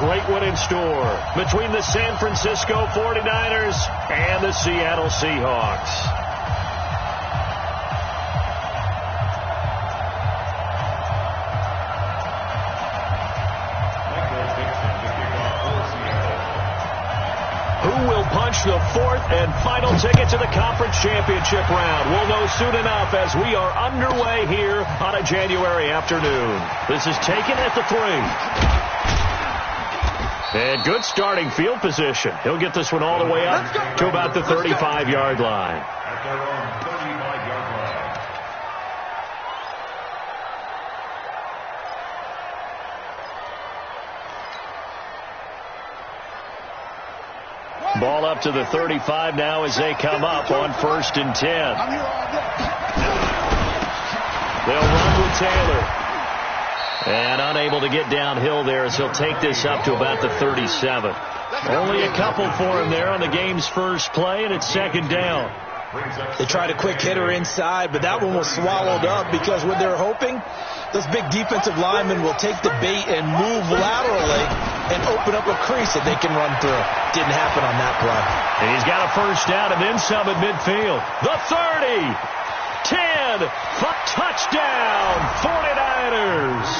great one in store between the San Francisco 49ers and the Seattle Seahawks. Who will punch the fourth and final ticket to the conference championship round? We'll know soon enough as we are underway here on a January afternoon. This is taken at the 3. And good starting field position. He'll get this one all the way up to about the 35-yard line. At their own 35-yard line. Ball up to the 35 now as they come up on 1st and 10. They'll run with Taylor. And unable to get downhill there as he'll take this up to about the 37. Only a couple for him there on the game's first play, and it's 2nd down. They tried a quick hitter inside, but that one was swallowed up because what they're hoping, those big defensive linemen will take the bait and move laterally and open up a crease that they can run through. Didn't happen on that play. And he's got a first down and then some at midfield. The 30, 10, touchdown, 49ers.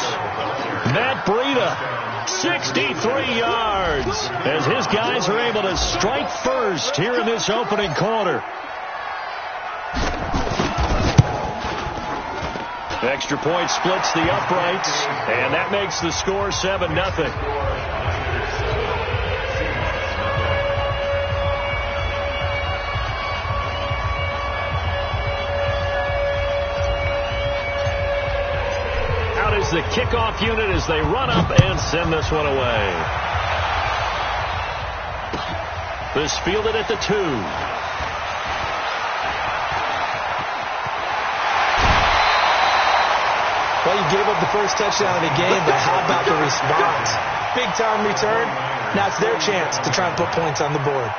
Matt Breida, 63 yards, as his guys are able to strike first here in this opening quarter. Extra point splits the uprights, and that makes the score 7-0. Out is the kickoff unit as they run up and send this one away. This fielded at the 2. Well, you gave up the first touchdown of the game, but how about the response? Big-time return. Now it's their chance to try and put points on the board.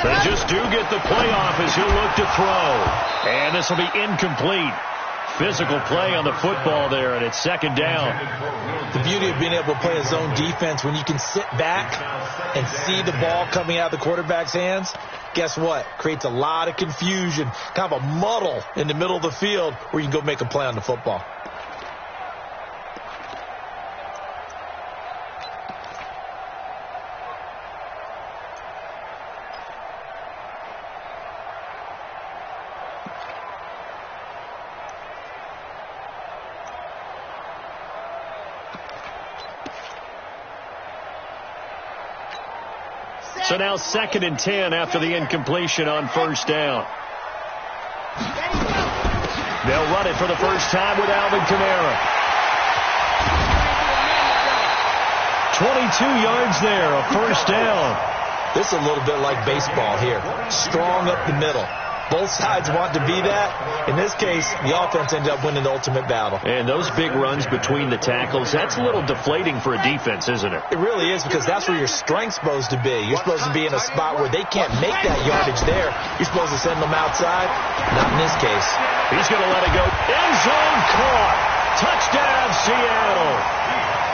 They just do get the playoff as he'll look to throw. And this will be incomplete. Physical play on the football there, and it's 2nd down. The beauty of being able to play a zone defense, when you can sit back and see the ball coming out of the quarterback's hands, guess what? Creates a lot of confusion, kind of a muddle in the middle of the field where you can go make a play on the football. So now 2nd and 10 after the incompletion on 1st down. They'll run it for the first time with Alvin Kamara. 22 yards there, a 1st down. This is a little bit like baseball here. Strong up the middle. Both sides want to be that. In this case, the offense ended up winning the ultimate battle. And those big runs between the tackles, that's a little deflating for a defense, isn't it? It really is, because that's where your strength's supposed to be. You're supposed to be in a spot where they can't make that yardage there. You're supposed to send them outside. Not in this case. He's going to let it go. End zone caught. Touchdown, Seattle.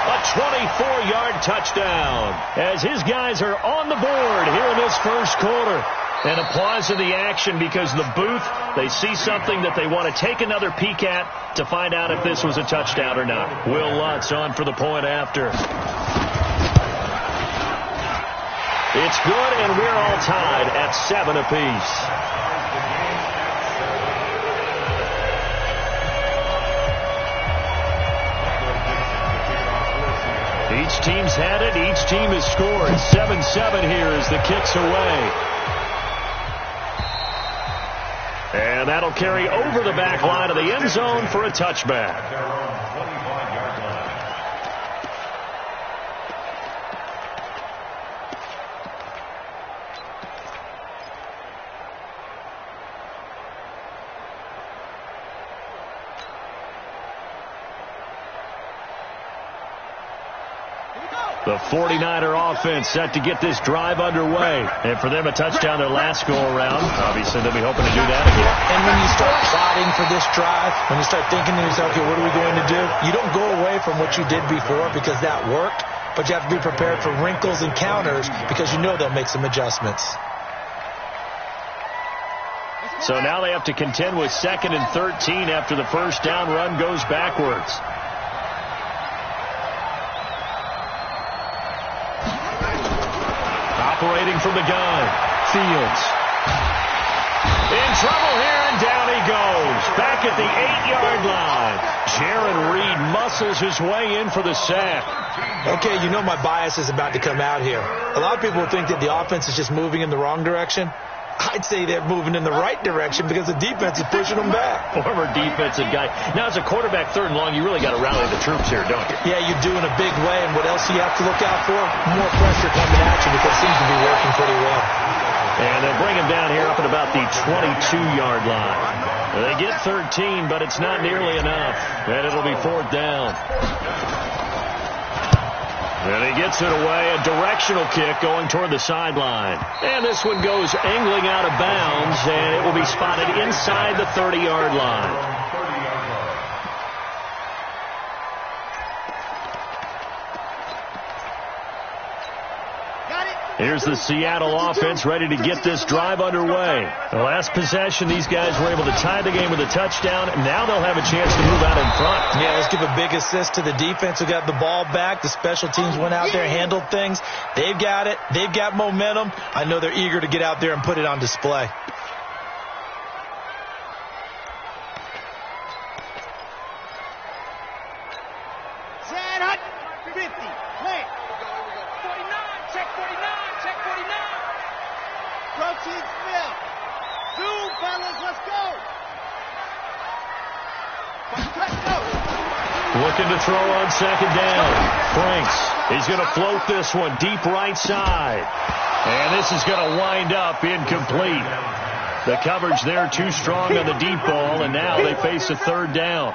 A 24-yard touchdown as his guys are on the board here in this first quarter. And a pause in the action because the booth, they see something that they want to take another peek at to find out if this was a touchdown or not. Will Lutz on for the point after. It's good, and we're all tied at 7 apiece. Each team's had it. Each team has scored. 7-7 here as the kick's away. And that'll carry over the back line of the end zone for a touchback. The 49er offense set to get this drive underway. And for them, a touchdown their last go-around. Obviously, they'll be hoping to do that again. And when you start plotting for this drive, when you start thinking to yourself, okay, what are we going to do? You don't go away from what you did before because that worked, but you have to be prepared for wrinkles and counters because you know they'll make some adjustments. So now they have to contend with 2nd and 13 after the first down run goes backwards. Operating from the gun, Fields. In trouble here, and down he goes. Back at the 8-yard line. Jaron Reed muscles his way in for the sack. Okay, you know my bias is about to come out here. A lot of people think that the offense is just moving in the wrong direction. I'd say they're moving in the right direction because the defense is pushing them back. Former defensive guy. Now, as a quarterback, 3rd and long, you really got to rally the troops here, don't you? Yeah, you do in a big way. And what else do you have to look out for? More pressure coming at you because it seems to be working pretty well. And they'll bring him down here up at about the 22-yard line. They get 13, but it's not nearly enough. And it'll be 4th down. And he gets it away, a directional kick going toward the sideline. And this one goes angling out of bounds, and it will be spotted inside the 30-yard line. Here's the Seattle offense ready to get this drive underway. The last possession, these guys were able to tie the game with a touchdown, and now they'll have a chance to move out in front. Yeah, let's give a big assist to the defense who got the ball back. The special teams went out there, handled things. They've got it. They've got momentum. I know they're eager to get out there and put it on display. Looking to throw on 2nd down. Franks, he's going to float this one deep right side. And this is going to wind up incomplete. The coverage there too strong on the deep ball, and now they face a 3rd down.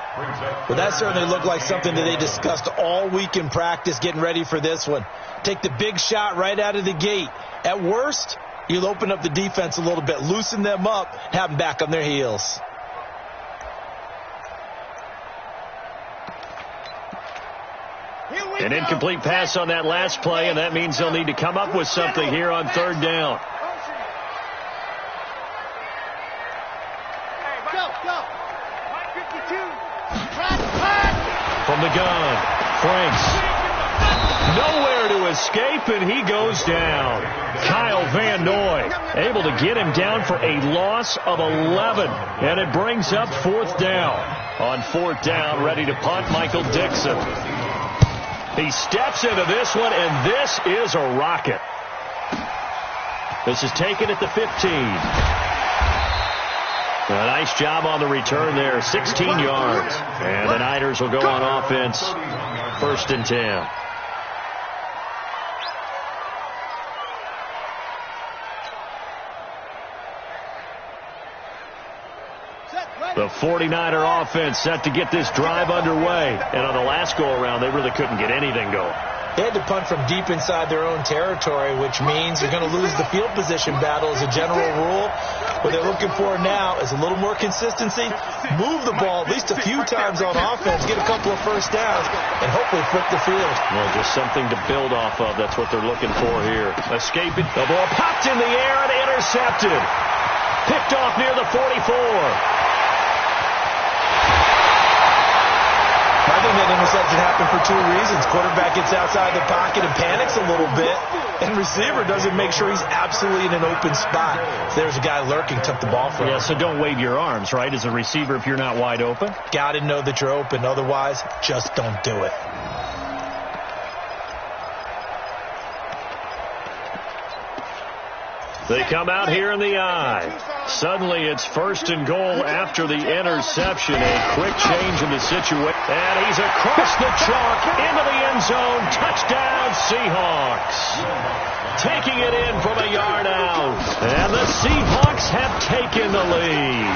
Well, that certainly looked like something that they discussed all week in practice getting ready for this one. Take the big shot right out of the gate. At worst, you'll open up the defense a little bit, loosen them up, have them back on their heels. An incomplete pass on that last play, and that means they'll need to come up with something here on 3rd down. From the gun, Franks. Nowhere to escape, and he goes down. Kyle Van Noy able to get him down for a loss of 11, and it brings up 4th down. On 4th down, ready to punt, Michael Dixon. He steps into this one, and this is a rocket. This is taken at the 15. A nice job on the return there, 16 yards. And the Niners will go on offense, 1st and 10. The 49er offense set to get this drive underway. And on the last go-around, they really couldn't get anything going. They had to punt from deep inside their own territory, which means you're going to lose the field position battle as a general rule. What they're looking for now is a little more consistency, move the ball at least a few times on offense, get a couple of 1st downs, and hopefully flip the field. Well, just something to build off of. That's what they're looking for here. Escaping. The ball popped in the air and intercepted. Picked off near the 44. I think that interception happened for 2 reasons. Quarterback gets outside the pocket and panics a little bit, and receiver doesn't make sure he's absolutely in an open spot. So there's a guy lurking, took the ball from him. Yeah, so don't wave your arms, right, as a receiver if you're not wide open? Got to know that you're open. Otherwise, just don't do it. They come out here in the I. Suddenly it's 1st and goal after the interception. A quick change in the situation. And he's across the chalk into the end zone. Touchdown, Seahawks. Taking it in from a yard out. And the Seahawks have taken the lead.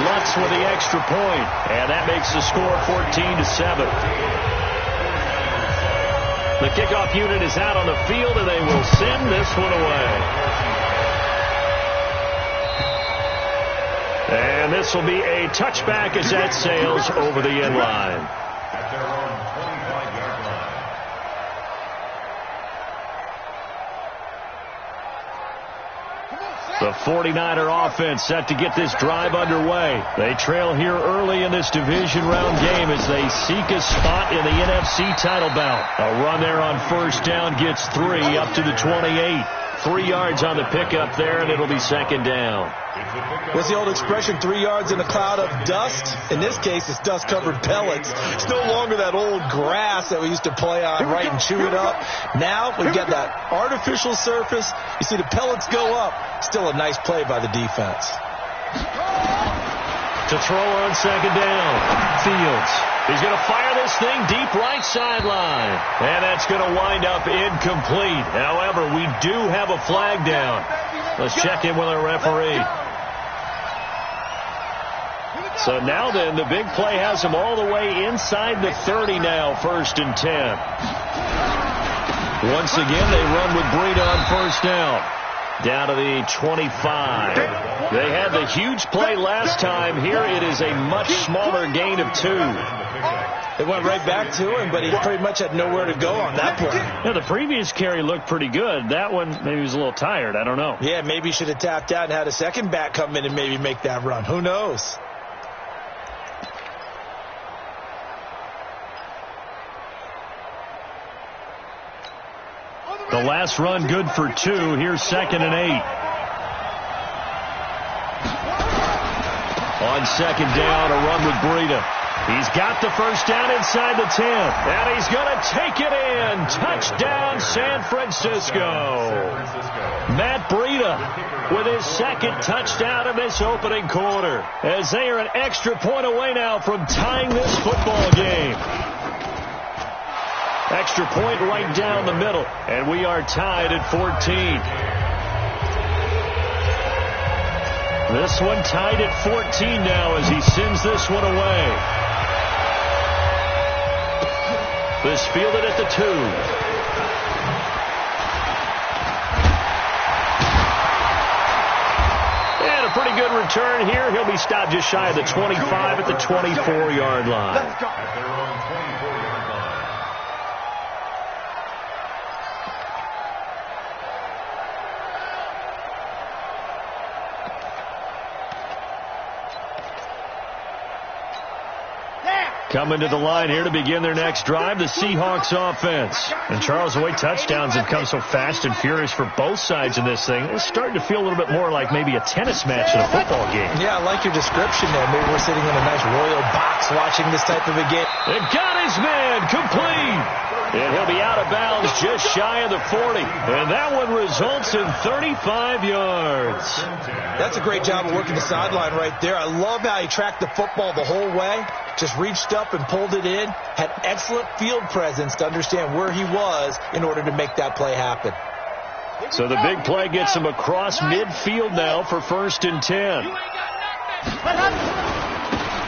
Lutz with the extra point. And that makes the score 14-7. The kickoff unit is out on the field, and they will send this one away. And this will be a touchback as that sails over the end line. At their own 25-yard line. The 49er offense set to get this drive underway. They trail here early in this division round game as they seek a spot in the NFC title bout. A run there on 1st down gets 3 up to the 28. 3 yards on the pickup there, and it'll be 2nd down. What's the old expression, 3 yards in a cloud of dust? In this case, it's dust-covered pellets. It's no longer that old grass that we used to play on, right, and chew it up. Now we've got that artificial surface. You see the pellets go up. Still a nice play by the defense. To throw on 2nd down, Fields. He's going to fire this thing deep right sideline. And that's going to wind up incomplete. However, we do have a flag down. Let's check in with our referee. So now then, the big play has him all the way inside the 30 now, 1st and 10. Once again, they run with Breida on 1st down. Down to the 25. They had the huge play last time. Here it is a much smaller gain of 2. They went right back to him, but he pretty much had nowhere to go on that play. Yeah, the previous carry looked pretty good. That one, maybe he was a little tired. I don't know. Yeah, maybe he should have tapped out and had a second back come in and maybe make that run. Who knows? The last run good for 2. Here's 2nd and 8. On 2nd down, a run with Breida. He's got the 1st down inside the 10. And he's going to take it in. Touchdown, San Francisco. Matt Breida with his 2nd touchdown of this opening quarter. As they are an extra point away now from tying this football game. Extra point right down the middle. And we are tied at 14. This one tied at 14 now as he sends this one away. This fielded at the 2. And a pretty good return here. He'll be stopped just shy of the 25 at the 24-yard line. At their own 24-yard line. Coming to the line here to begin their next drive, the Seahawks offense. And Charles, the way touchdowns have come so fast and furious for both sides in this thing, it's starting to feel a little bit more like maybe a tennis match in a football game. Yeah, I like your description there. Maybe we're sitting in a nice royal box watching this type of a game. They've got his man complete. And he'll be out of bounds just shy of the 40. And that one results in 35 yards. That's a great job of working the sideline right there. I love how he tracked the football the whole way. Just reached up and pulled it in. Had excellent field presence to understand where he was in order to make that play happen. So the big play gets him across midfield now for 1st and 10.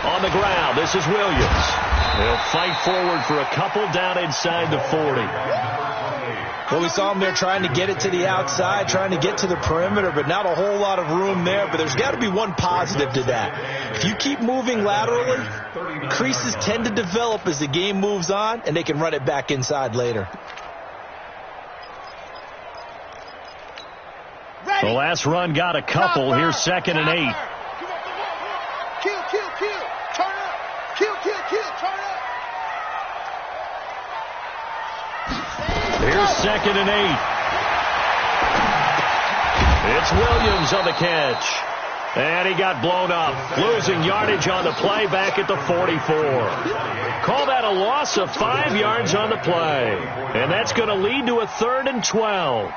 On the ground, this is Williams. They'll fight forward for a couple down inside the 40. Well, we saw him there trying to get it to the outside, trying to get to the perimeter, but not a whole lot of room there. But there's got to be one positive to that. If you keep moving laterally, creases tend to develop as the game moves on, and they can run it back inside later. The last run got a couple. Here's 2nd and 8. Kill. Turn up. Kill. Turn up. Here's 2nd and 8. It's Williams on the catch. And he got blown up. Losing yardage on the play back at the 44. Call that a loss of 5 yards on the play. And that's going to lead to a 3rd and 12.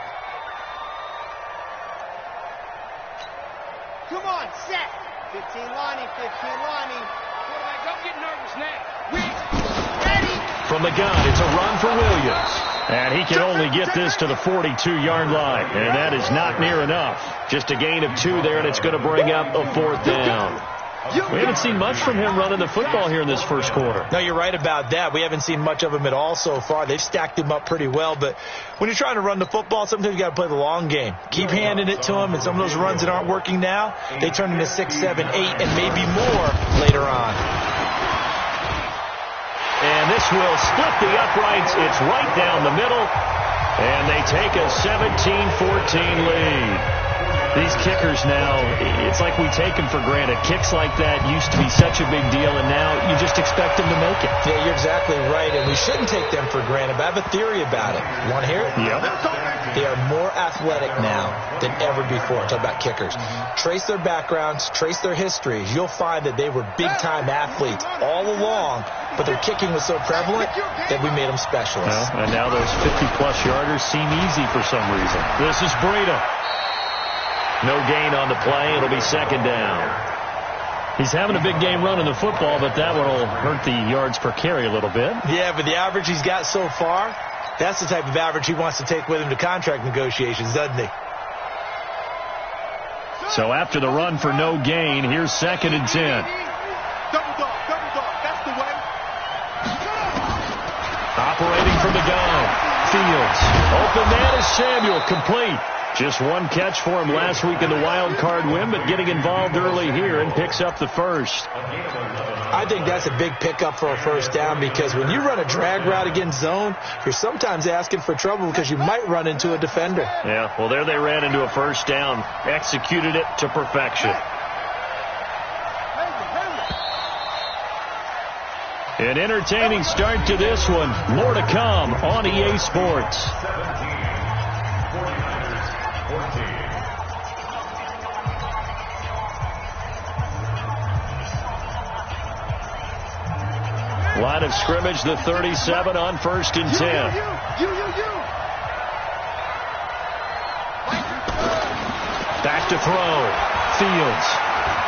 it. Can't lie me. Quarterback, don't get nervous now. Ready. From the gun, it's a run for Williams. And he can only get this to the 42-yard line. And that is not near enough. Just a gain of 2 there, and it's going to bring up a 4th down. We haven't seen much from him running the football here in this first quarter. No, you're right about that. We haven't seen much of him at all so far. They've stacked him up pretty well. But when you're trying to run the football, sometimes you got to play the long game. Keep handing it to him, and some of those runs that aren't working now, they turn into 6, 7, 8, and maybe more later on. And this will split the uprights. It's right down the middle. And they take a 17-14 lead. These kickers now, it's like we take them for granted. Kicks like that used to be such a big deal, and now you just expect them to make it. Yeah, you're exactly right, and we shouldn't take them for granted. But I have a theory about it. You want to hear it? Yep. They are more athletic now than ever before. I'm talking about kickers. Trace their backgrounds, trace their histories. You'll find that they were big-time athletes all along, but their kicking was so prevalent that we made them specialists. Well, and now those 50-plus yarders seem easy for some reason. This is Breida. No gain on the play. It'll be 2nd down. He's having a big game running the football, but that one will hurt the yards per carry a little bit. Yeah, but the average he's got so far, that's the type of average he wants to take with him to contract negotiations, doesn't he? So after the run for no gain, here's 2nd and 10. Double dog. That's the way. Operating from the gun. Fields. Open man is Samuel. Complete. Just one catch for him last week in the wild card win, but getting involved early here and picks up the first. I think that's a big pickup for a 1st down, because when you run a drag route against zone, you're sometimes asking for trouble because you might run into a defender. Yeah, well, there they ran into a 1st down, executed it to perfection. An entertaining start to this one. More to come on EA Sports. Line of scrimmage, the 37 on 1st and 10. Back to throw. Fields.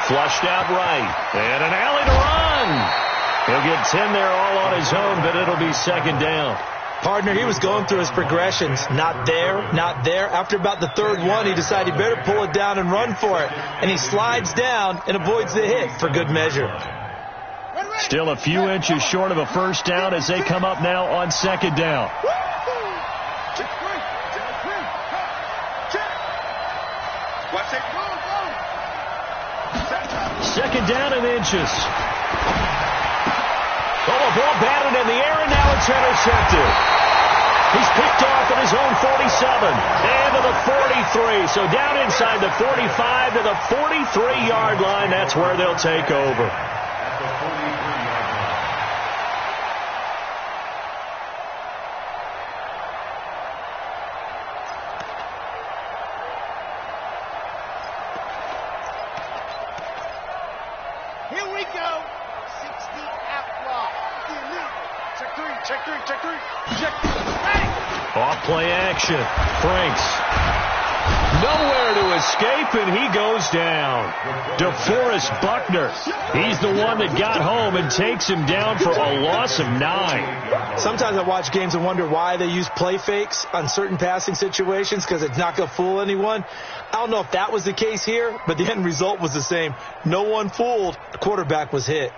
Flushed out right. And an alley to run. He'll get 10 there all on his own, but it'll be 2nd down. Partner, he was going through his progressions. Not there, not there. After about the 3rd one, he decided he better pull it down and run for it. And he slides down and avoids the hit for good measure. Still a few inches short of a 1st down as they come up now on 2nd down. 2nd down and inches. Oh, a ball batted in the air, and now it's intercepted. He's picked off at his own 47 and to the 43. So down inside the 45 to the 43-yard line. That's where they'll take over. Here we go. 60 outlaw. Check three. Ready. Off play action. Franks. Nowhere to escape, and he goes down. DeForest Buckner. He's the one that got home and takes him down for a loss of 9. Sometimes I watch games and wonder why they use play fakes on certain passing situations, because it's not going to fool anyone. I don't know if that was the case here, but the end result was the same. No one fooled. The quarterback was hit.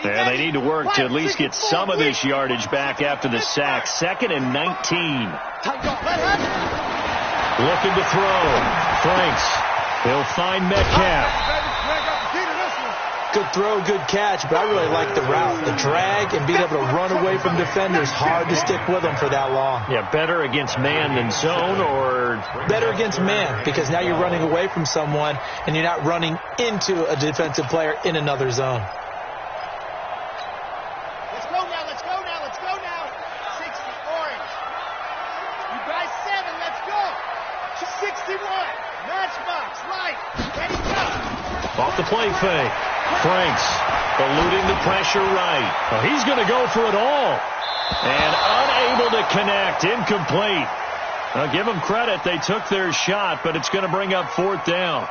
And they need to work to at least get some of this yardage back after the sack. 2nd and 19. Looking to throw. Franks. He'll find Metcalf. Good throw, good catch, but I really like the route. The drag and being able to run away from defenders, hard to stick with them for that long. Yeah, better against man than zone, or? Better against man, because now you're running away from someone and you're not running into a defensive player in another zone. Let's go now. 60, orange. You guys 7, let's go. 61, matchbox, right. Ready, go. Off the play fake. Franks eluding the pressure right. Well, he's going to go for it all. And unable to connect. Incomplete. Now, give them credit. They took their shot, but it's going to bring up 4th down.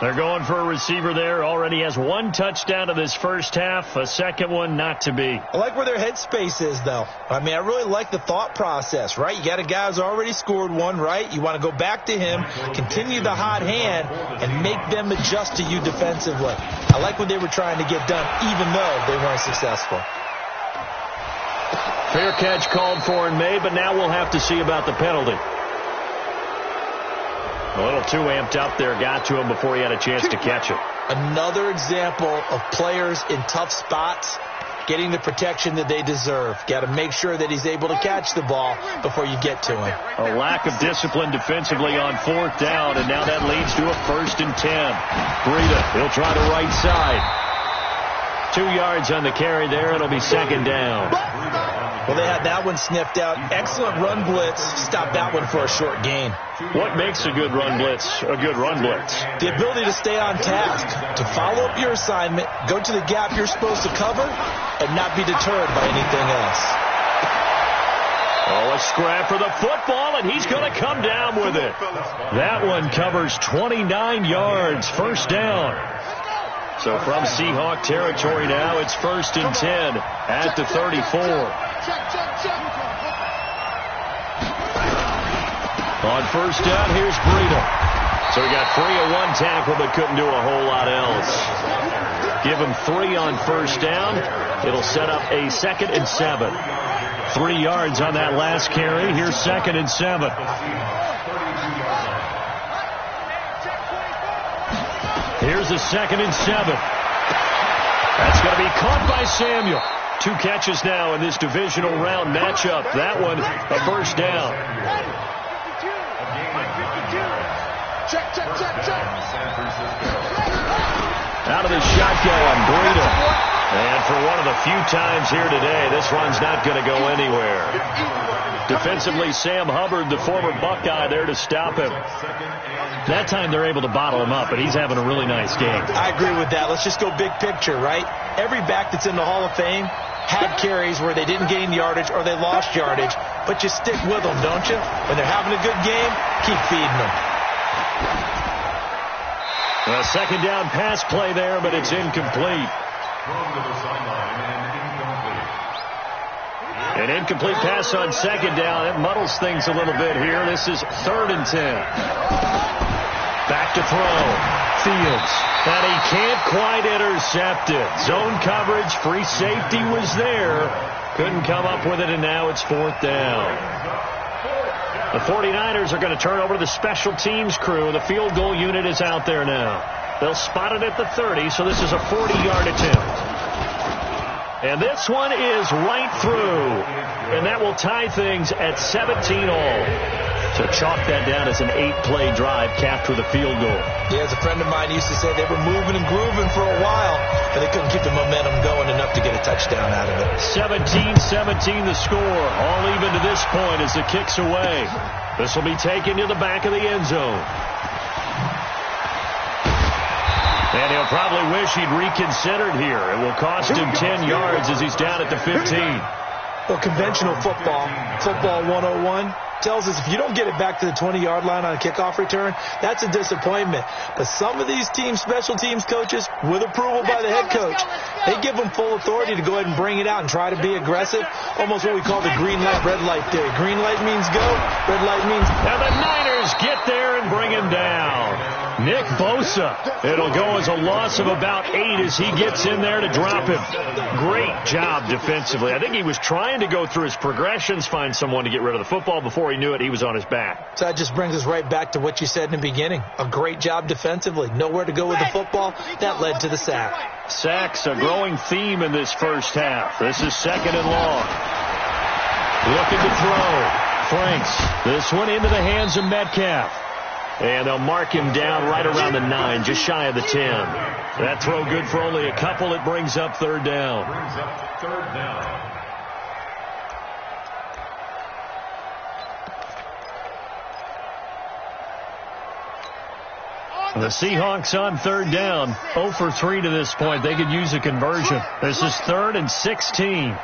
They're going for a receiver there. Already has 1 touchdown in this first half. A second one not to be. I like where their headspace is, though. I mean, I really like the thought process, right? You got a guy who's already scored 1, right? You want to go back to him, continue the hot hand, and make them adjust to you defensively. I like what they were trying to get done, even though they weren't successful. Fair catch called for and made, but now we'll have to see about the penalty. A little too amped up there, got to him before he had a chance to catch it. Another example of players in tough spots getting the protection that they deserve. Got to make sure that he's able to catch the ball before you get to him. A lack of discipline defensively on 4th down, and now that leads to a 1st and 10. Breida, he'll try the right side. 2 yards on the carry there. It'll be 2nd down. Well, they had that one sniffed out. Excellent run blitz. Stop that one for a short gain. What makes a good run blitz a good run blitz? The ability to stay on task, to follow up your assignment, go to the gap you're supposed to cover, and not be deterred by anything else. Oh, a scrap for the football, and he's going to come down with it. That one covers 29 yards. 1st down. So from Seahawk territory now, it's 1st and 10 at the 34. On 1st down, here's Breida. So he got 3 on 1 tackle, but couldn't do a whole lot else. Give him 3 on 1st down. It'll set up a 2nd and 7. 3 yards on that last carry. Here's 2nd and 7. Here's a 2nd and 7. That's going to be caught by Samuel. 2 catches now in this divisional round matchup. That one, a 1st down. Out of the shotgun, Breida. And for one of the few times here today, this one's not going to go anywhere. Defensively, Sam Hubbard, the former Buckeye, there to stop him. That time they're able to bottle him up, but he's having a really nice game. I agree with that. Let's just go big picture, right? Every back that's in the Hall of Fame had carries where they didn't gain yardage or they lost yardage, but you stick with them, don't you? When they're having a good game, keep feeding them. A 2nd down pass play there, but it's incomplete. An incomplete pass on 2nd down. It muddles things a little bit here. This is 3rd and 10. Back to throw. Fields. And he can't quite intercept it. Zone coverage, free safety was there. Couldn't come up with it, and now it's 4th down. The 49ers are going to turn over to the special teams crew. The field goal unit is out there now. They'll spot it at the 30, so this is a 40-yard attempt. And this one is right through. And that will tie things at 17 all. So chalk that down as an 8-play drive capped with a field goal. Yeah, as a friend of mine used to say, they were moving and grooving for a while, but they couldn't keep the momentum going enough to get a touchdown out of it. 17-17 the score. All even to this point as the kick's away. This will be taken to the back of the end zone. And he'll probably wish he'd reconsidered here. It will cost him 10 yards as he's down at the 15. Well, conventional football 101, tells us if you don't get it back to the 20-yard line on a kickoff return, that's a disappointment. But some of these special teams coaches, with approval by the head coach, they give them full authority to go ahead and bring it out and try to be aggressive. Almost what we call the green light, red light theory. Green light means go, red light means... And the Niners get there and bring him down. Nick Bosa. It'll go as a loss of about 8 as he gets in there to drop him. Great job defensively. I think he was trying to go through his progressions, find someone to get rid of the football. Before he knew it, he was on his back. So that just brings us right back to what you said in the beginning. A great job defensively. Nowhere to go with the football. That led to the sack. Sacks, a growing theme in this first half. This is 2nd and long. Looking to throw. Franks. This one into the hands of Metcalf. And they'll mark him down right around the 9, just shy of the 10. That throw good for only a couple. It brings up 3rd down. The Seahawks on 3rd down. 0 for 3 to this point. They could use a conversion. This is 3rd and 16.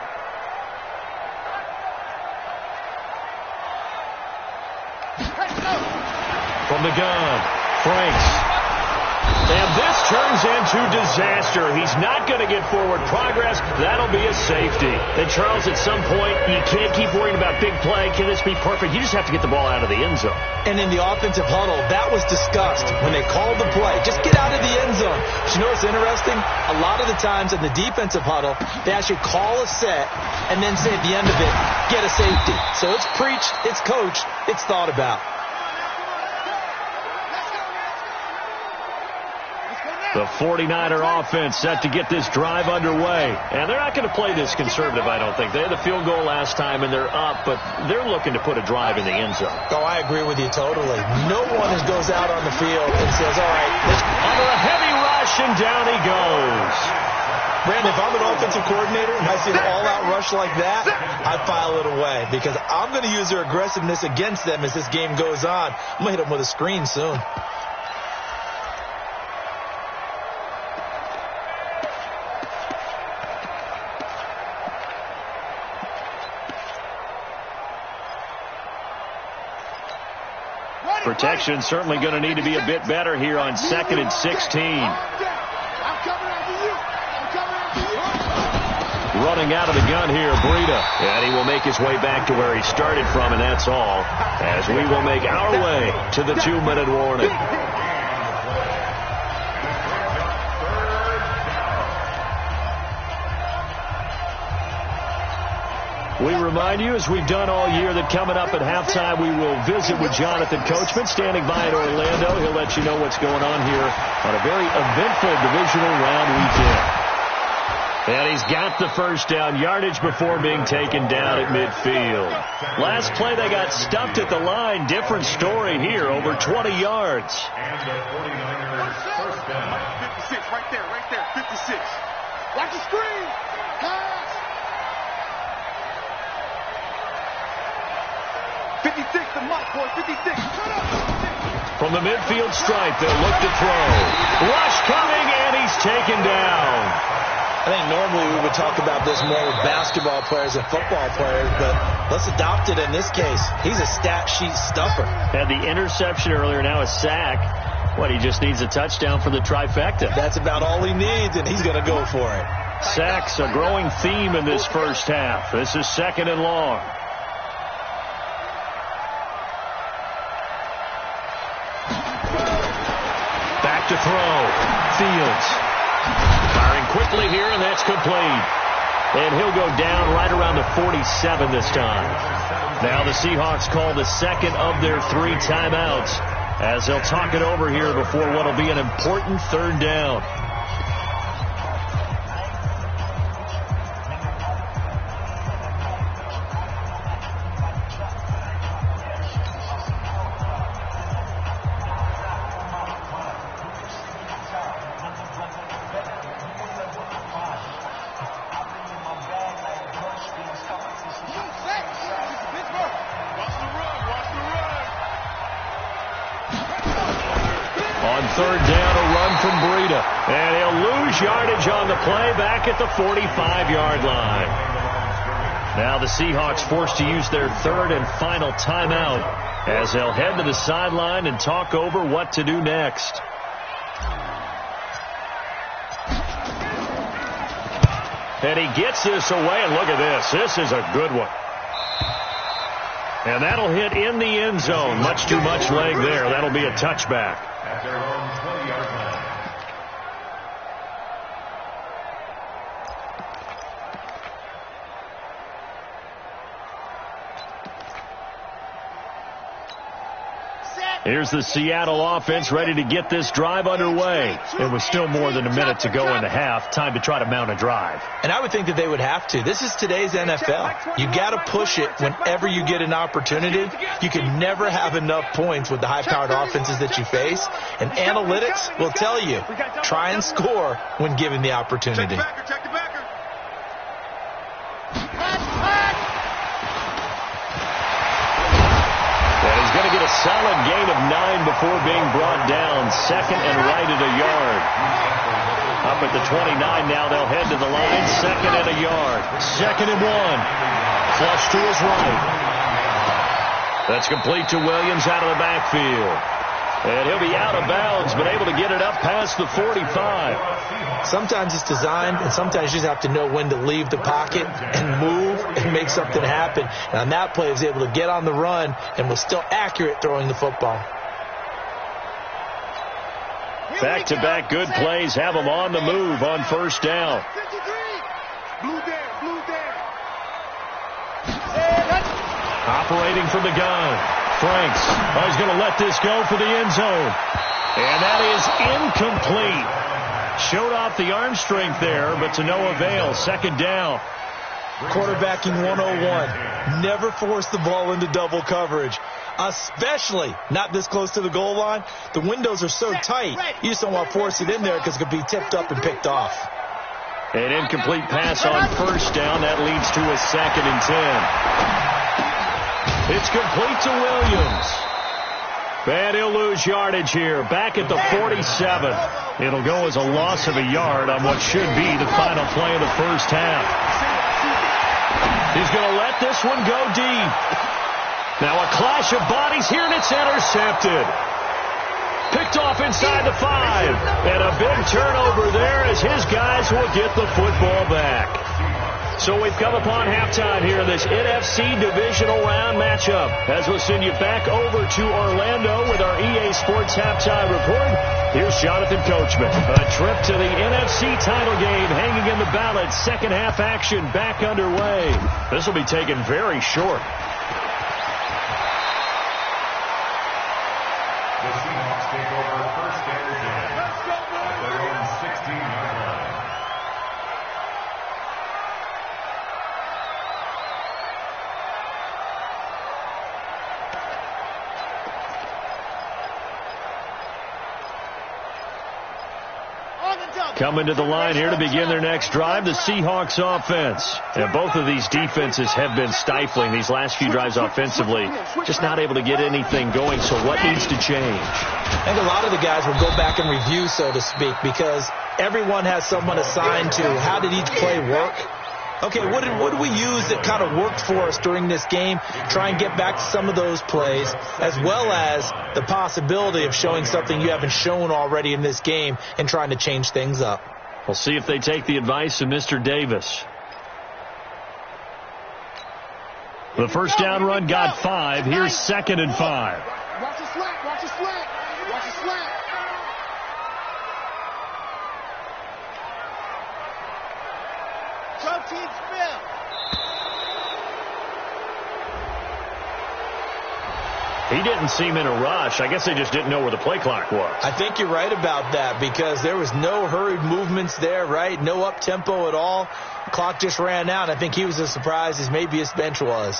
From the gun, Franks. And this turns into disaster. He's not going to get forward progress. That'll be a safety. And, Charles, at some point, you can't keep worrying about big play. Can this be perfect? You just have to get the ball out of the end zone. And in the offensive huddle, that was discussed when they called the play. Just get out of the end zone. But you know what's interesting? A lot of the times in the defensive huddle, they actually call a set and then say at the end of it, get a safety. So it's preached, it's coached, it's thought about. The 49er offense set to get this drive underway. And they're not going to play this conservative, I don't think. They had the field goal last time, and they're up, but they're looking to put a drive in the end zone. Oh, I agree with you totally. No one goes out on the field and says, all right, let's... Under a heavy rush, and down he goes. Brandon, if I'm an offensive coordinator and I see an all-out rush like that, I file it away because I'm going to use their aggressiveness against them as this game goes on. I'm going to hit them with a screen soon. Protection certainly going to need to be a bit better here on 2nd and 16. Running out of the gun here, Breida. And he will make his way back to where he started from, and that's all. As we will make our way to the 2-minute warning. We remind you, as we've done all year, that coming up at halftime, we will visit with Jonathan Coachman, standing by in Orlando. He'll let you know what's going on here on a very eventful divisional round weekend. And he's got the first down, yardage before being taken down at midfield. Last play, they got stuffed at the line. Different story here, over 20 yards. And the 49ers first down. 56, right there, 56. Watch the screen. Pass. 56, the mark, boy, 56. From the midfield stripe, they'll look to throw. Rush coming, and he's taken down. I think normally we would talk about this more with basketball players and football players, but let's adopt it in this case. He's a stat sheet stuffer. Had the interception earlier, now a sack. What, he just needs a touchdown for the trifecta. That's about all he needs, and he's going to go for it. Sacks, a growing theme in this first half. This is 2nd and long. Back to throw. Fields. Firing quickly here, and that's complete. And he'll go down right around the 47 this time. Now the Seahawks call the second of their 3 timeouts as they'll talk it over here before what will be an important 3rd down. On 3rd down, a run from Breida. And he'll lose yardage on the play back at the 45-yard line. Now the Seahawks forced to use their 3rd and final timeout as they'll head to the sideline and talk over what to do next. And he gets this away, and look at this. This is a good one. And that'll hit in the end zone. Much too much leg there. That'll be a touchback. At their own 20-yard line. Here's the Seattle offense ready to get this drive underway. And with still more than a minute to go in the half, time to try to mount a drive. And I would think that they would have to. This is today's NFL. You got to push it whenever you get an opportunity. You can never have enough points with the high-powered offenses that you face. And analytics will tell you, try and score when given the opportunity. Check the backer. Going to get a solid gain of 9 before being brought down. 2nd and right at a yard. Up at the 29 now, they'll head to the line. 2nd and a yard. 2nd and 1. Flush to his right. That's complete to Williams out of the backfield. And he'll be out of bounds, but able to get it up past the 45. Sometimes it's designed, and sometimes you just have to know when to leave the pocket and move and make something happen. And on that play, he was able to get on the run and was still accurate throwing the football. Back-to-back good plays have him on the move on first down. Blue down, blue down. Operating from the gun. Franks. Oh, he's going to let this go for the end zone. And that is incomplete. Showed off the arm strength there, but to no avail. Second down. Quarterbacking 101. Never force the ball into double coverage, especially not this close to the goal line. The windows are so tight, you just don't want to force it in there because it could be tipped up and picked off. An incomplete pass on first down. That leads to a 2nd and 10. It's complete to Williams. And he'll lose yardage here. Back at the 47. It'll go as a loss of a yard on what should be the final play of the first half. He's going to let this one go deep. Now a clash of bodies here, and it's intercepted. Picked off inside the 5. And a big turnover there as his guys will get the football back. So we've come upon halftime here in this NFC Divisional Round matchup. As we'll send you back over to Orlando with our EA Sports Halftime Report. Here's Jonathan Coachman. A trip to the NFC title game hanging in the balance. Second half action back underway. This will be taken very short. The Seahawks take over first and 10 at their own 16-yard line. Coming to the line here to begin their next drive, the Seahawks offense. And both of these defenses have been stifling these last few drives offensively. Just not able to get anything going, so what needs to change? I think a lot of the guys will go back and review, so to speak, because everyone has someone assigned to how did each play work. Okay, what did we use that kind of worked for us during this game? Try and get back to some of those plays, as well as the possibility of showing something you haven't shown already in this game and trying to change things up. We'll see if they take the advice of Mr. Davis. The first down run got 5. Here's 2nd and 5. Watch the slack, watch the slack, watch the slack. Protein spill. He didn't seem in a rush. I guess they just didn't know where the play clock was. I think you're right about that because there was no hurried movements there, right? No up-tempo at all. The clock just ran out. I think he was as surprised as maybe his bench was.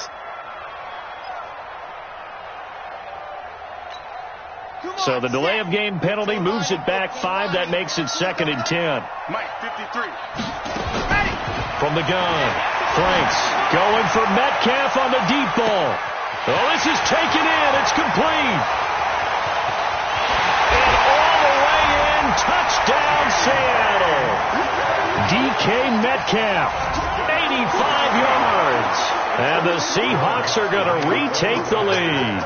So the delay of game penalty moves it back 5. That makes it 2nd and 10. Mike, 53. From the gun, Franks going for Metcalf on the deep ball. Oh, this is taken in. It's complete. And all the way in, touchdown Seattle. DK Metcalf, 85 yards. And the Seahawks are going to retake the lead.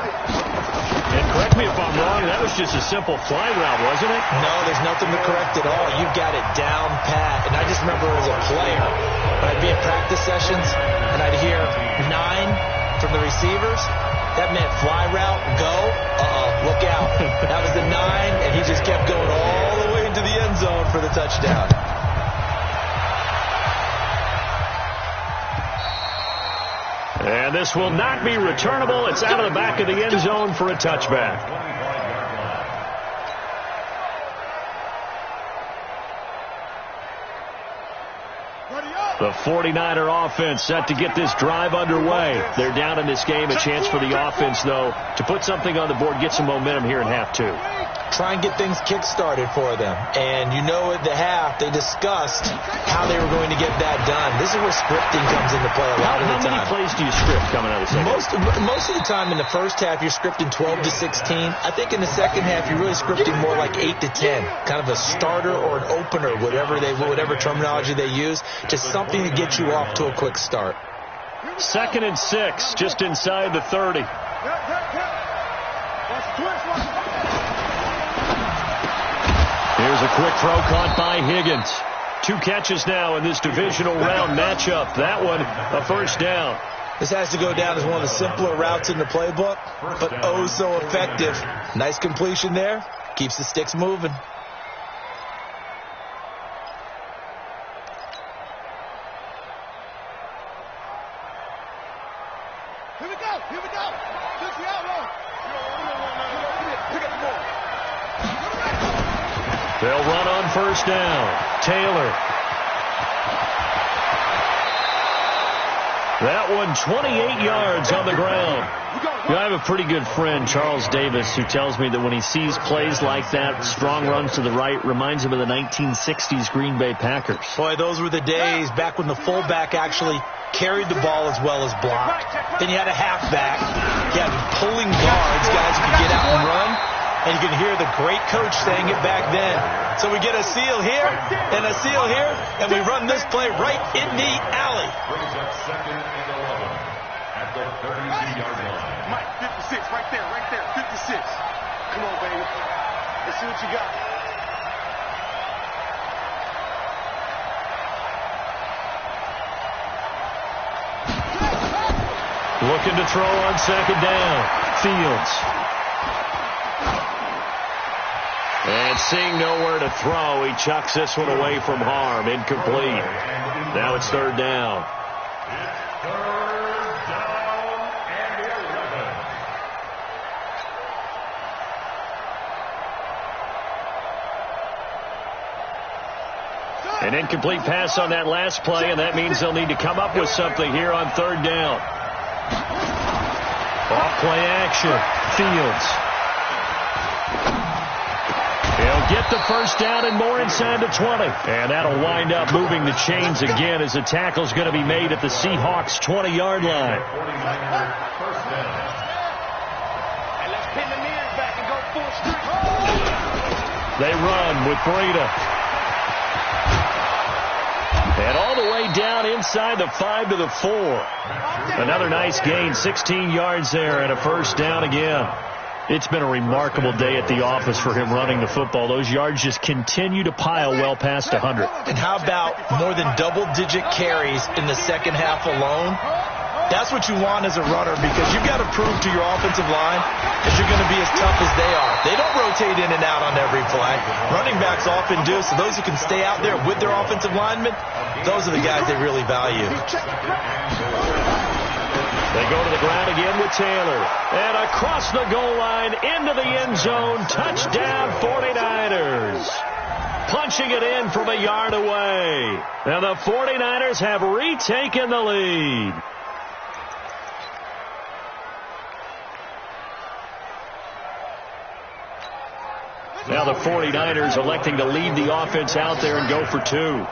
And correct me if I'm wrong, that was just a simple fly route, wasn't it? No, there's nothing to correct at all. You've got it down pat. And I just remember as a player, when I'd be in practice sessions, and I'd hear 9 from the receivers. That meant fly route, go, look out. That was the 9, and he just kept going all the way into the end zone for the touchdown. And this will not be returnable. It's out of the back of the end zone for a touchback. The 49er offense set to get this drive underway. They're down in this game. A chance for the offense, though, to put something on the board, get some momentum here in half 2. Try and get things kick-started for them. And you know at the half, they discussed how they were going to get that done. This is where scripting comes into play a lot of the time. How many plays do you script coming out of the second? Most of the time in the first half, you're scripting 12 to 16. I think in the second half, you're really scripting more like 8 to 10. Kind of a starter or an opener, whatever terminology they use. Just something to get you off to a quick start. 2nd and 6, just inside the 30. Here's a quick throw caught by Higgins. 2 catches now in this divisional round matchup. That one, a first down. This has to go down as one of the simpler routes in the playbook, but oh so effective. Nice completion there. Keeps the sticks moving. Here we go. Here we go. This is the outrun. Pick up the ball. They'll run on first down. Taylor. That one 28 yards on the ground. I have a pretty good friend, Charles Davis, who tells me that when he sees plays like that, strong runs to the right, reminds him of the 1960s Green Bay Packers. Boy, those were the days back when the fullback actually carried the ball as well as blocked. Then you had a halfback. You had pulling guards, guys who could get out and run. And you can hear the great coach saying it back then. So we get a seal here and a seal here, and we run this play right in the alley. Brings up 2nd and 11 at the 32-yard line. Mike, 56, right there, 56. Come on, baby. Let's see what you got. Looking to throw on second down. Fields. And seeing nowhere to throw, he chucks this one away from harm. Incomplete. Now it's third down. Third down and 11. An incomplete pass on that last play, and that means they'll need to come up with something here on third down. Off play action. Fields. He'll get the first down and more inside the 20. And that'll wind up moving the chains again as the tackle's going to be made at the Seahawks' 20-yard line. 49er first down. And let's pin the knees back and go full street. They run with Breida. And all the way down inside the 5 to the 4. Another nice gain, 16 yards there and a first down again. It's been a remarkable day at the office for him running the football. Those yards just continue to pile well past 100. And how about more than double-digit carries in the second half alone? That's what you want as a runner, because you've got to prove to your offensive line that you're going to be as tough as they are. They don't rotate in and out on every play. Running backs often do, so those who can stay out there with their offensive linemen, those are the guys they really value. They go to the ground again with Taylor. And across the goal line into the end zone. Touchdown 49ers. Punching it in from a yard away. And the 49ers have retaken the lead. Now the 49ers electing to lead the offense out there and go for 2.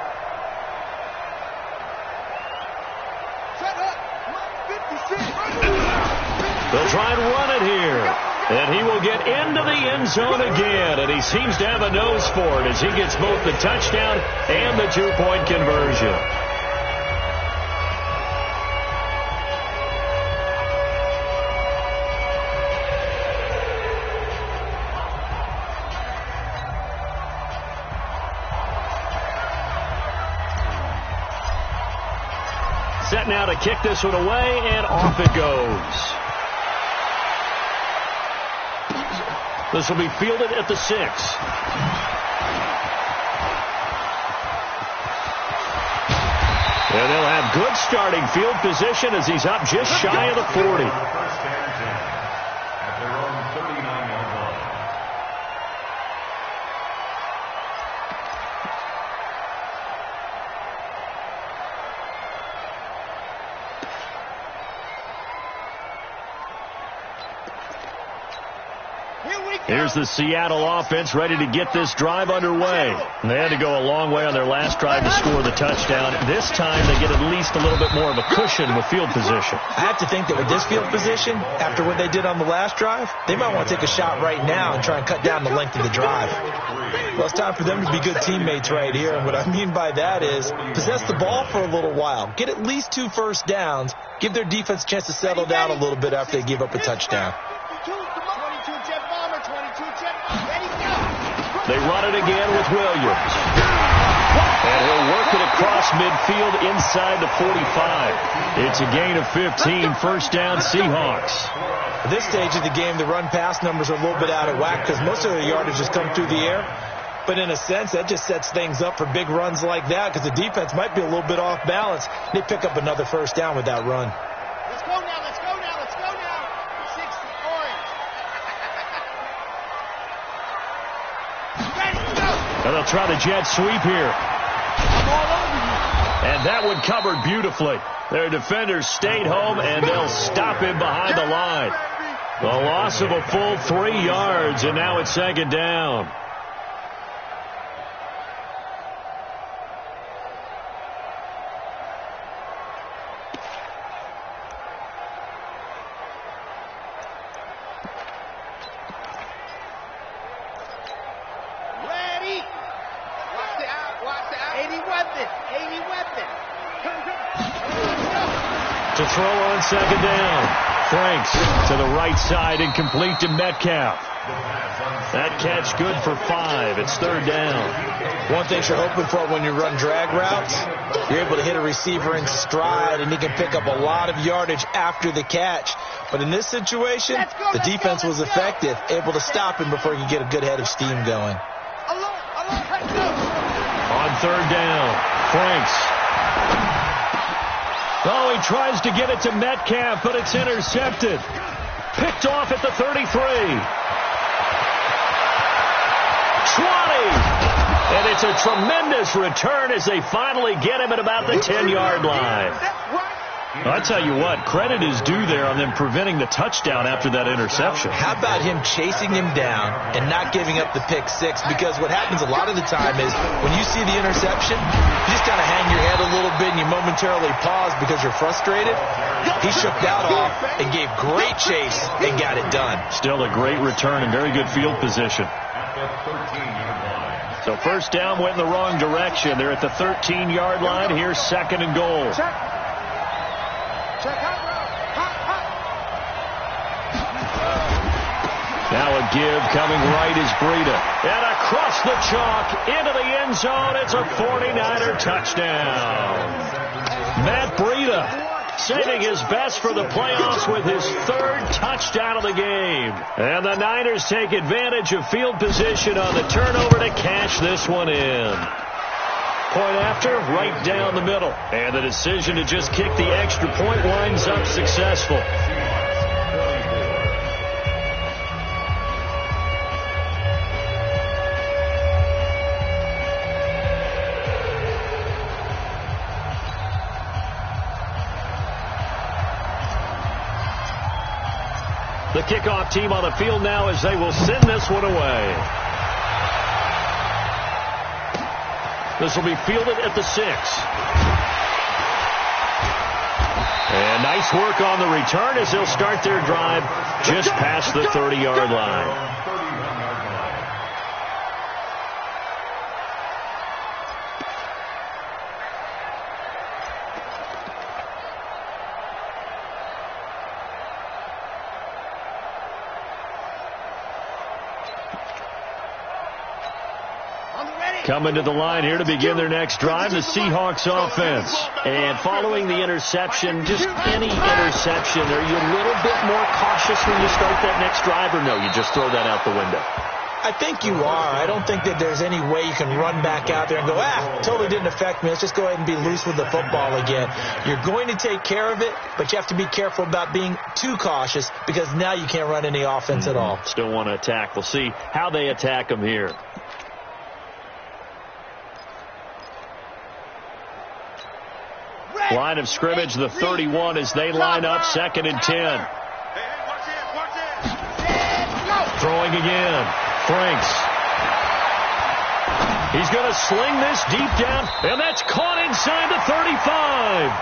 They'll try and run it here. And he will get into the end zone again. And he seems to have a nose for it as he gets both the touchdown and the 2-point conversion. Set now to kick this one away, and off it goes. This will be fielded at the 6. And they'll have good starting field position as he's up just shy of the 40. First and 10 at their own 39-yard line. Here's the Seattle offense ready to get this drive underway. They had to go a long way on their last drive to score the touchdown. This time they get at least a little bit more of a cushion with field position. I have to think that with this field position, after what they did on the last drive, they might want to take a shot right now and try and cut down the length of the drive. Well, it's time for them to be good teammates right here. And what I mean by that is possess the ball for a little while. Get at least 2 first downs. Give their defense a chance to settle down a little bit after they give up a touchdown. 22 Jet Bomber, 22 Jet Bomber. Ready, go. They run it again with Williams. And he'll work it across midfield inside the 45. It's a gain of 15, first down Seahawks. At this stage of the game, the run-pass numbers are a little bit out of whack because most of their yardage has come through the air. But in a sense, that just sets things up for big runs like that because the defense might be a little bit off balance. They pick up another first down with that run. Let's go now, let's go now, let's go now. 6 orange. Ready, go. And they'll try the jet sweep here. I'm all over you. And that one covered beautifully. Their defenders stayed home, and they'll stop him behind the line. The loss of a full 3 yards, and now it's second down. To throw on second down. Franks to the right side and complete to Metcalf. That catch good for 5. It's third down. One thing you're hoping for when you run drag routes, you're able to hit a receiver in stride, and he can pick up a lot of yardage after the catch. But in this situation, the defense was effective, able to stop him before he could get a good head of steam going. On third down, Franks. Oh, he tries to get it to Metcalf, but it's intercepted. Picked off at the 33. 20. And it's a tremendous return as they finally get him at about the 10-yard line. I'll tell you what, credit is due there on them preventing the touchdown after that interception. How about him chasing him down and not giving up the pick six? Because what happens a lot of the time is when you see the interception, you just kind of hang your head a little bit and you momentarily pause because you're frustrated. He shook that off and gave great chase and got it done. Still a great return and very good field position. So first down went in the wrong direction. They're at the 13-yard line. Here's second and goal. Now a give coming right is Breida. And across the chalk into the end zone. It's a 49er touchdown. Matt Breida saving his best for the playoffs with his 3rd touchdown of the game. And the Niners take advantage of field position on the turnover to cash this one in. Point after, right down the middle. And the decision to just kick the extra point winds up successful. The kickoff team on the field now as they will send this one away. This will be fielded at the 6. And nice work on the return as they'll start their drive just past the 30-yard line. Coming to the line here to begin their next drive, the Seahawks offense. And following the interception, just any interception, are you a little bit more cautious when you start that next drive, or no, you just throw that out the window? I think you are. I don't think that there's any way you can run back out there and go, totally didn't affect me. Let's just go ahead and be loose with the football again. You're going to take care of it, but you have to be careful about being too cautious because now you can't run any offense at all. Still want to attack. We'll see how they attack them here. Line of scrimmage, the 31 as they line up, 2nd and 10. Throwing again. Franks. He's going to sling this deep down, and that's caught inside the 35.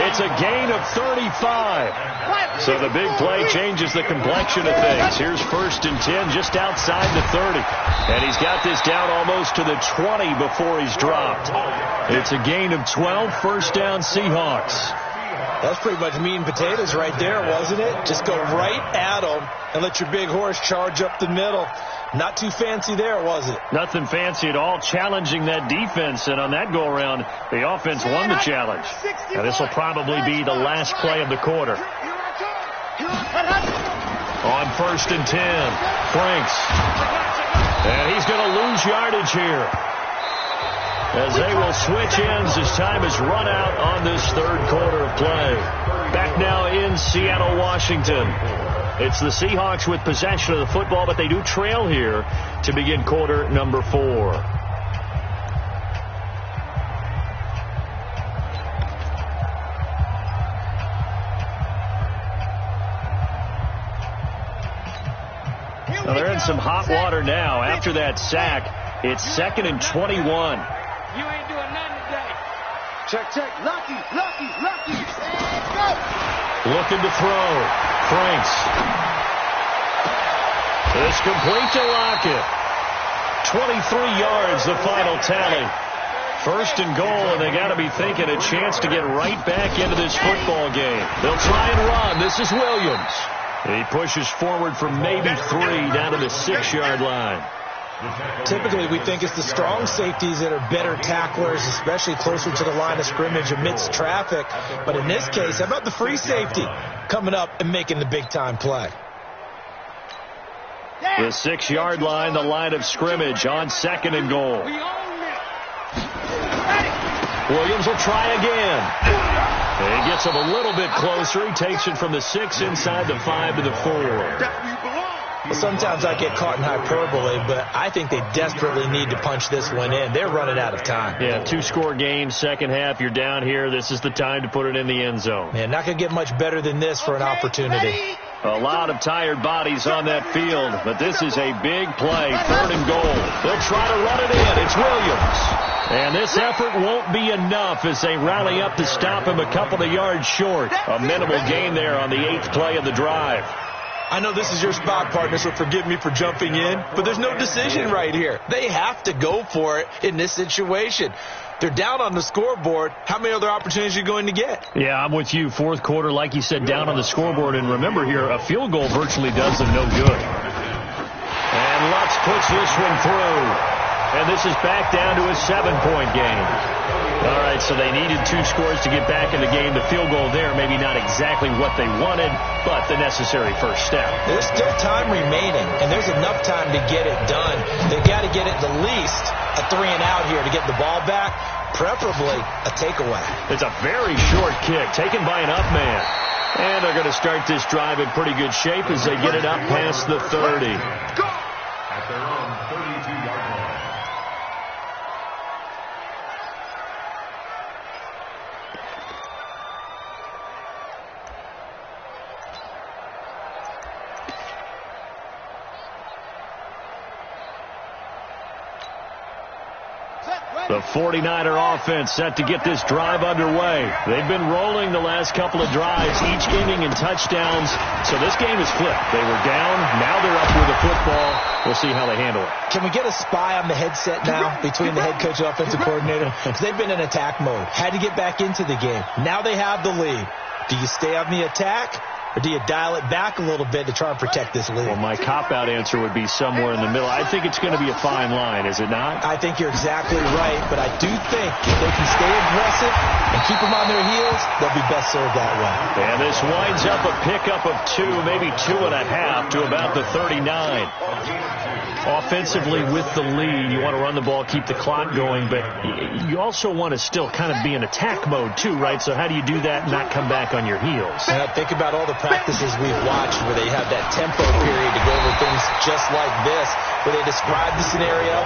It's a gain of 35. So the big play changes the complexion of things. Here's 1st and 10 just outside the 30. And he's got this down almost to the 20 before he's dropped. It's a gain of 12, first down Seahawks. That's pretty much meat and potatoes right there, wasn't it? Just go right at them and let your big horse charge up the middle. Not too fancy there, was it? Nothing fancy at all, challenging that defense. And on that go-around, the offense won the challenge. Now, this will probably be the last play of the quarter. On 1st and 10, Franks. And he's going to lose yardage here, as they will switch ends as time is run out on this third quarter of play. Back now in Seattle, Washington. It's the Seahawks with possession of the football, but they do trail here to begin quarter number 4. Now they're in some hot water now after that sack. It's 2nd and 21. You ain't doing nothing today. Check. Lucky. Let's go. Looking to throw. Franks. It's complete to Lockett. 23 yards, the final tally. 1st and goal, and they got to be thinking a chance to get right back into this football game. They'll try and run. This is Williams. He pushes forward for maybe 3 down to the 6-yard line. Typically, we think it's the strong safeties that are better tacklers, especially closer to the line of scrimmage amidst traffic. But in this case, how about the free safety coming up and making the big-time play? The 6-yard line, the line of scrimmage on 2nd and goal. Williams will try again. He gets him a little bit closer. He takes it from the 6 inside the 5 to the 4. Well, sometimes I get caught in hyperbole, but I think they desperately need to punch this one in. They're running out of time. Yeah, 2-score game, second half. You're down here. This is the time to put it in the end zone. Yeah, not going to get much better than this for an opportunity. A lot of tired bodies on that field, but this is a big play. 3rd and goal. They'll try to run it in. It's Williams. And this effort won't be enough as they rally up to stop him a couple of yards short. A minimal gain there on the 8th play of the drive. I know this is your spot, partner, so forgive me for jumping in, but there's no decision right here. They have to go for it in this situation. They're down on the scoreboard. How many other opportunities are you going to get? Yeah, I'm with you. 4th quarter, like you said, down on the scoreboard. And remember here, a field goal virtually does them no good. And Lutz puts this one through. And this is back down to a 7-point game. All right, so they needed 2 scores to get back in the game. The field goal there, maybe not exactly what they wanted, but the necessary first step. There's still time remaining, and there's enough time to get it done. They've got to get at the least a 3-and-out here to get the ball back, preferably a takeaway. It's a very short kick, taken by an up man. And they're going to start this drive in pretty good shape as they get it up past the 30. At their own 32-yard line. The 49er offense set to get this drive underway. They've been rolling the last couple of drives, each inning in touchdowns. So this game is flipped. They were down. Now they're up with the football. We'll see how they handle it. Can we get a spy on the headset now between the head coach and offensive coordinator? Because they've been in attack mode. Had to get back into the game. Now they have the lead. Do you stay on the attack? Or do you dial it back a little bit to try and protect this lead? Well, my cop-out answer would be somewhere in the middle. I think it's going to be a fine line, is it not? I think you're exactly right, but I do think if they can stay aggressive and keep them on their heels, they'll be best served that way. And this winds up a pickup of 2, maybe 2.5 to about the 39. Offensively with the lead, you want to run the ball, keep the clock going, but you also want to still kind of be in attack mode too, right? So how do you do that and not come back on your heels? Yeah, think about all the practices we've watched where they have that tempo period to go over things just like this, where they describe the scenario,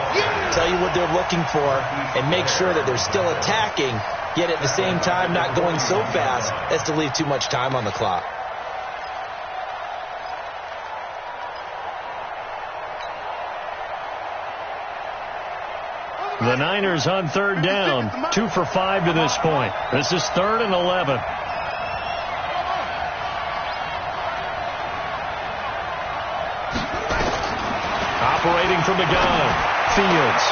tell you what they're looking for, and make sure that they're still attacking, yet at the same time not going so fast as to leave too much time on the clock. The Niners on 3rd down, 2 for 5 to this point. This is 3rd and 11. Operating from the gun, Fields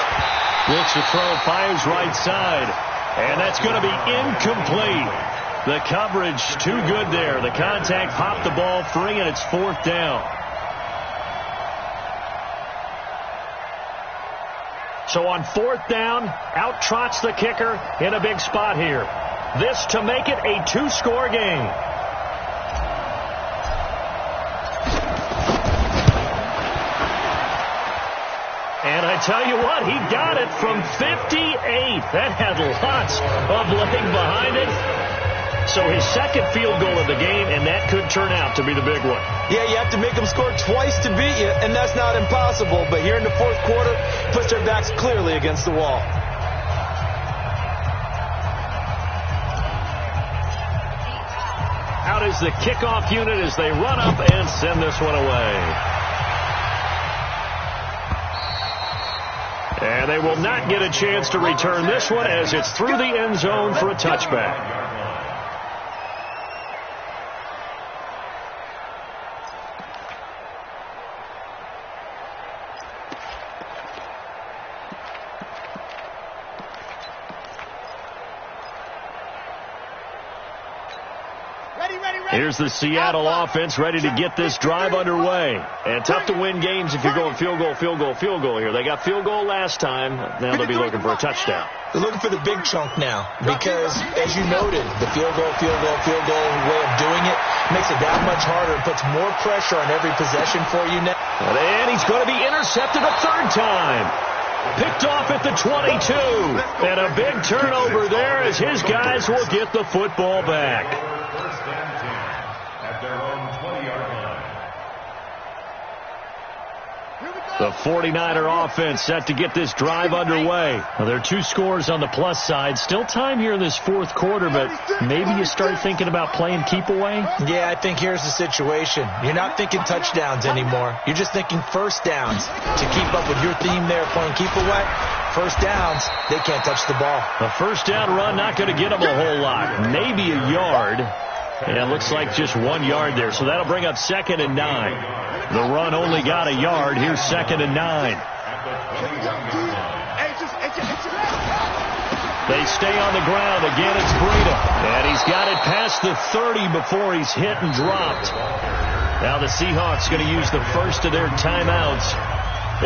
looks to throw, fires right side, and that's going to be incomplete. The coverage too good there. The contact popped the ball free, and it's 4th down. So on 4th down, out trots the kicker in a big spot here. This to make it a 2-score game. And I tell you what, he got it from 58. That had lots of leg behind it. So his second field goal of the game, and that could turn out to be the big one. Yeah, you have to make them score twice to beat you, and that's not impossible. But here in the 4th quarter, puts their backs clearly against the wall. Out is the kickoff unit as they run up and send this one away. And they will not get a chance to return this one as it's through the end zone for a touchback. Here's the Seattle offense ready to get this drive underway. And tough to win games if you're going field goal here. They got field goal last time. Now they'll be looking for a touchdown. They're looking for the big chunk now because, as you noted, the field goal way of doing it makes it that much harder and puts more pressure on every possession for you now. And he's going to be intercepted a 3rd time. Picked off at the 22. And a big turnover there as his guys will get the football back. First and 10 at their own 20-yard line. The 49er offense set to get this drive underway. Well, there are 2 scores on the plus side. Still time here in this 4th quarter, but maybe you start thinking about playing keep away? Yeah, I think here's the situation. You're not thinking touchdowns anymore. You're just thinking first downs. To keep up with your theme there, playing keep away, first downs, they can't touch the ball. A first down run, not going to get them a whole lot. Maybe a yard. And it looks like just 1 yard there. So that'll bring up 2nd and 9. The run only got a yard. Here's 2nd and 9. They stay on the ground. Again, it's Breida. And he's got it past the 30 before he's hit and dropped. Now the Seahawks going to use the first of their timeouts.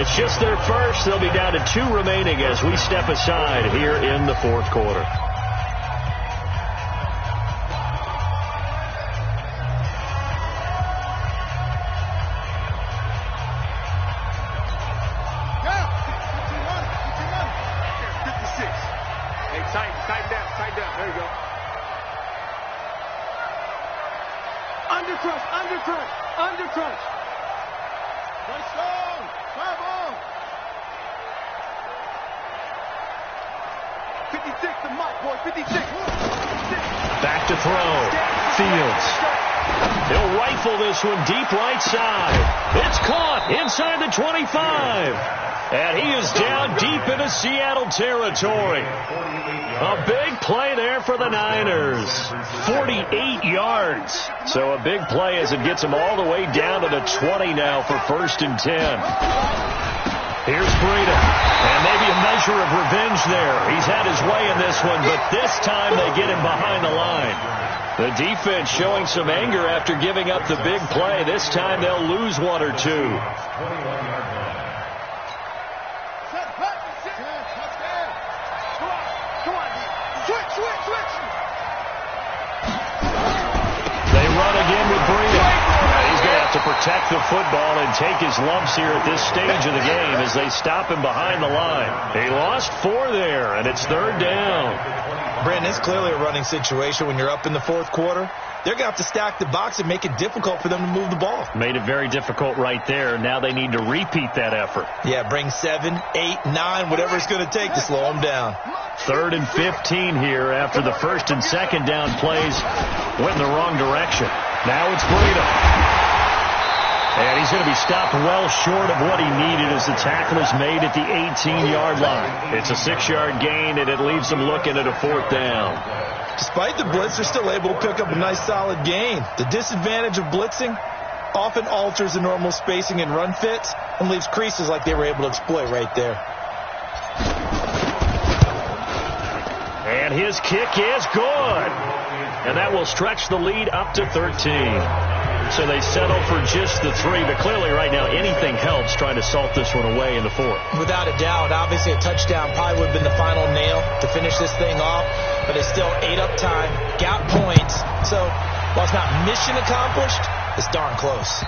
It's just their first. They'll be down to 2 remaining as we step aside here in the 4th quarter. Undercrush. Nice strong. Five on. 56, the mic, boy. 56. Back to throw. Fields. He'll rifle this one deep right side. It's caught inside the 25. And he is down deep into Seattle territory. A big play there for the Niners. 48 yards. So a big play as it gets him all the way down to the 20 now for 1st and 10. Here's Breida. And maybe a measure of revenge there. He's had his way in this one, but this time they get him behind the line. The defense showing some anger after giving up the big play. This time they'll lose 1 or 2. They run again with Breida. He's going to have to protect the football and take his lumps here at this stage of the game as they stop him behind the line. He lost 4 there, and it's 3rd down. Brandon, it's clearly a running situation when you're up in the 4th quarter. They're going to have to stack the box and make it difficult for them to move the ball. Made it very difficult right there. Now they need to repeat that effort. Yeah, bring 7, 8, 9, whatever it's going to take to slow them down. 3rd and 15 here after the 1st and 2nd down plays went in the wrong direction. Now it's Breida. And he's going to be stopped well short of what he needed as the tackle is made at the 18-yard line. It's a 6-yard gain, and it leaves them looking at a 4th down. Despite the blitz, they're still able to pick up a nice solid gain. The disadvantage of blitzing often alters the normal spacing and run fits and leaves creases like they were able to exploit right there. And his kick is good. And that will stretch the lead up to 13. So they settle for just the 3. But clearly right now anything helps trying to salt this one away in the 4th. Without a doubt. Obviously a touchdown probably would have been the final nail to finish this thing off. But they still ate up time, got points. So while it's not mission accomplished, it's darn close.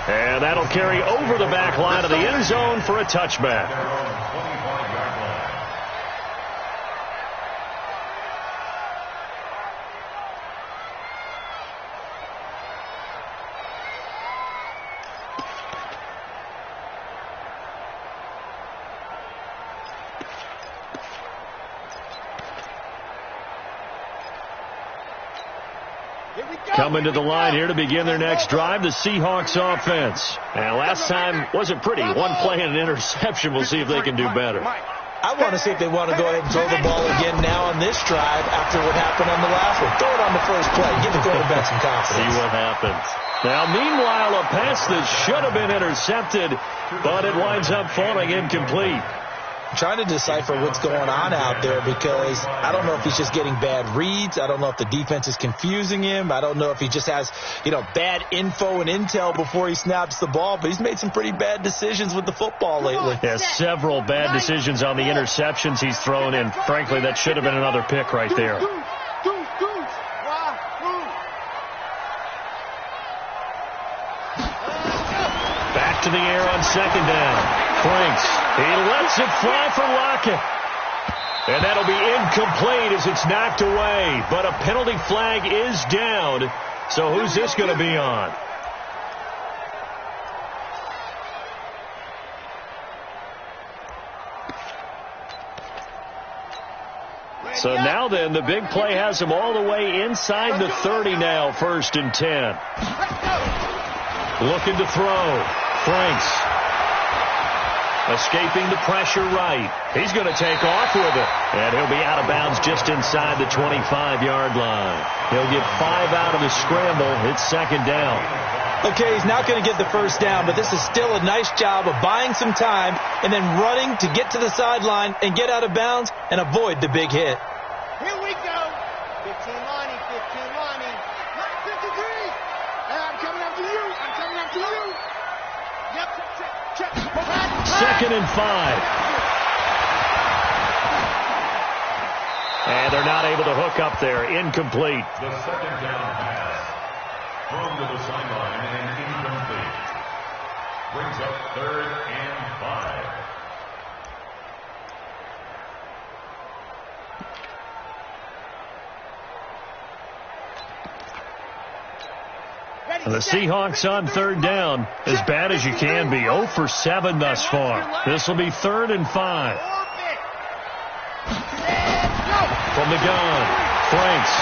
And that'll carry over the back line of the end zone for a touchback. Coming to the line here to begin their next drive, the Seahawks offense. And last time wasn't pretty. One play and an interception. We'll see if they can do better. I want to see if they want to go ahead and throw the ball again now on this drive after what happened on the last one. Throw it on the first play. Give the quarterback some confidence. See what happens. Now, meanwhile, a pass that should have been intercepted, but it winds up falling incomplete. Trying to decipher what's going on out there because I don't know if he's just getting bad reads. I don't know if the defense is confusing him. I don't know if he just has, bad info and intel before he snaps the ball. But he's made some pretty bad decisions with the football lately. Yeah, several bad decisions on the interceptions he's thrown in. Frankly, that should have been another pick right there. Back to the air on second down. Franks, he lets it fly for Lockett. And that'll be incomplete as it's knocked away. But a penalty flag is down. So who's this going to be on? So now then, the big play has him all the way inside the 30 now, 1st and 10. Looking to throw. Franks. Escaping the pressure right. He's going to take off with it. And he'll be out of bounds just inside the 25-yard line. He'll get 5 out of the scramble. It's 2nd down. Okay, he's not going to get the first down, but this is still a nice job of buying some time and then running to get to the sideline and get out of bounds and avoid the big hit. Here we go. 15 lining, 15 lining. 53. I'm coming after you. I'm coming after you. Yep, check. 2nd and 5. And they're not able to hook up there. Incomplete. The 2nd down pass. Thrown to the sideline and incomplete. Brings up 3rd and 5. And the Seahawks on 3rd down, as bad as you can be. 0 for 7 thus far. This will be 3rd and 5. From the gun, Franks.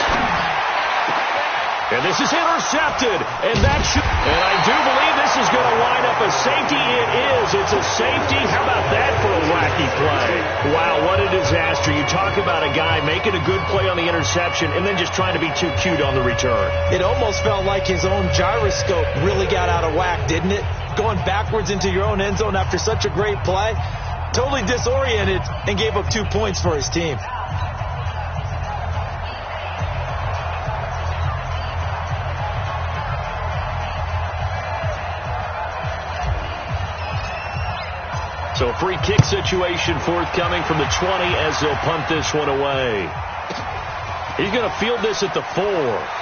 And this is intercepted. And I do believe this is going to wind up a safety. It is. It's a safety. How about that for a wacky play? Wow, what a disaster. You talk about a guy making a good play on the interception and then just trying to be too cute on the return. It almost felt like his own gyroscope really got out of whack, didn't it? Going backwards into your own end zone after such a great play. Totally disoriented and gave up 2 points for his team. So a free kick situation forthcoming from the 20 as they'll punt this one away. He's going to field this at the 4.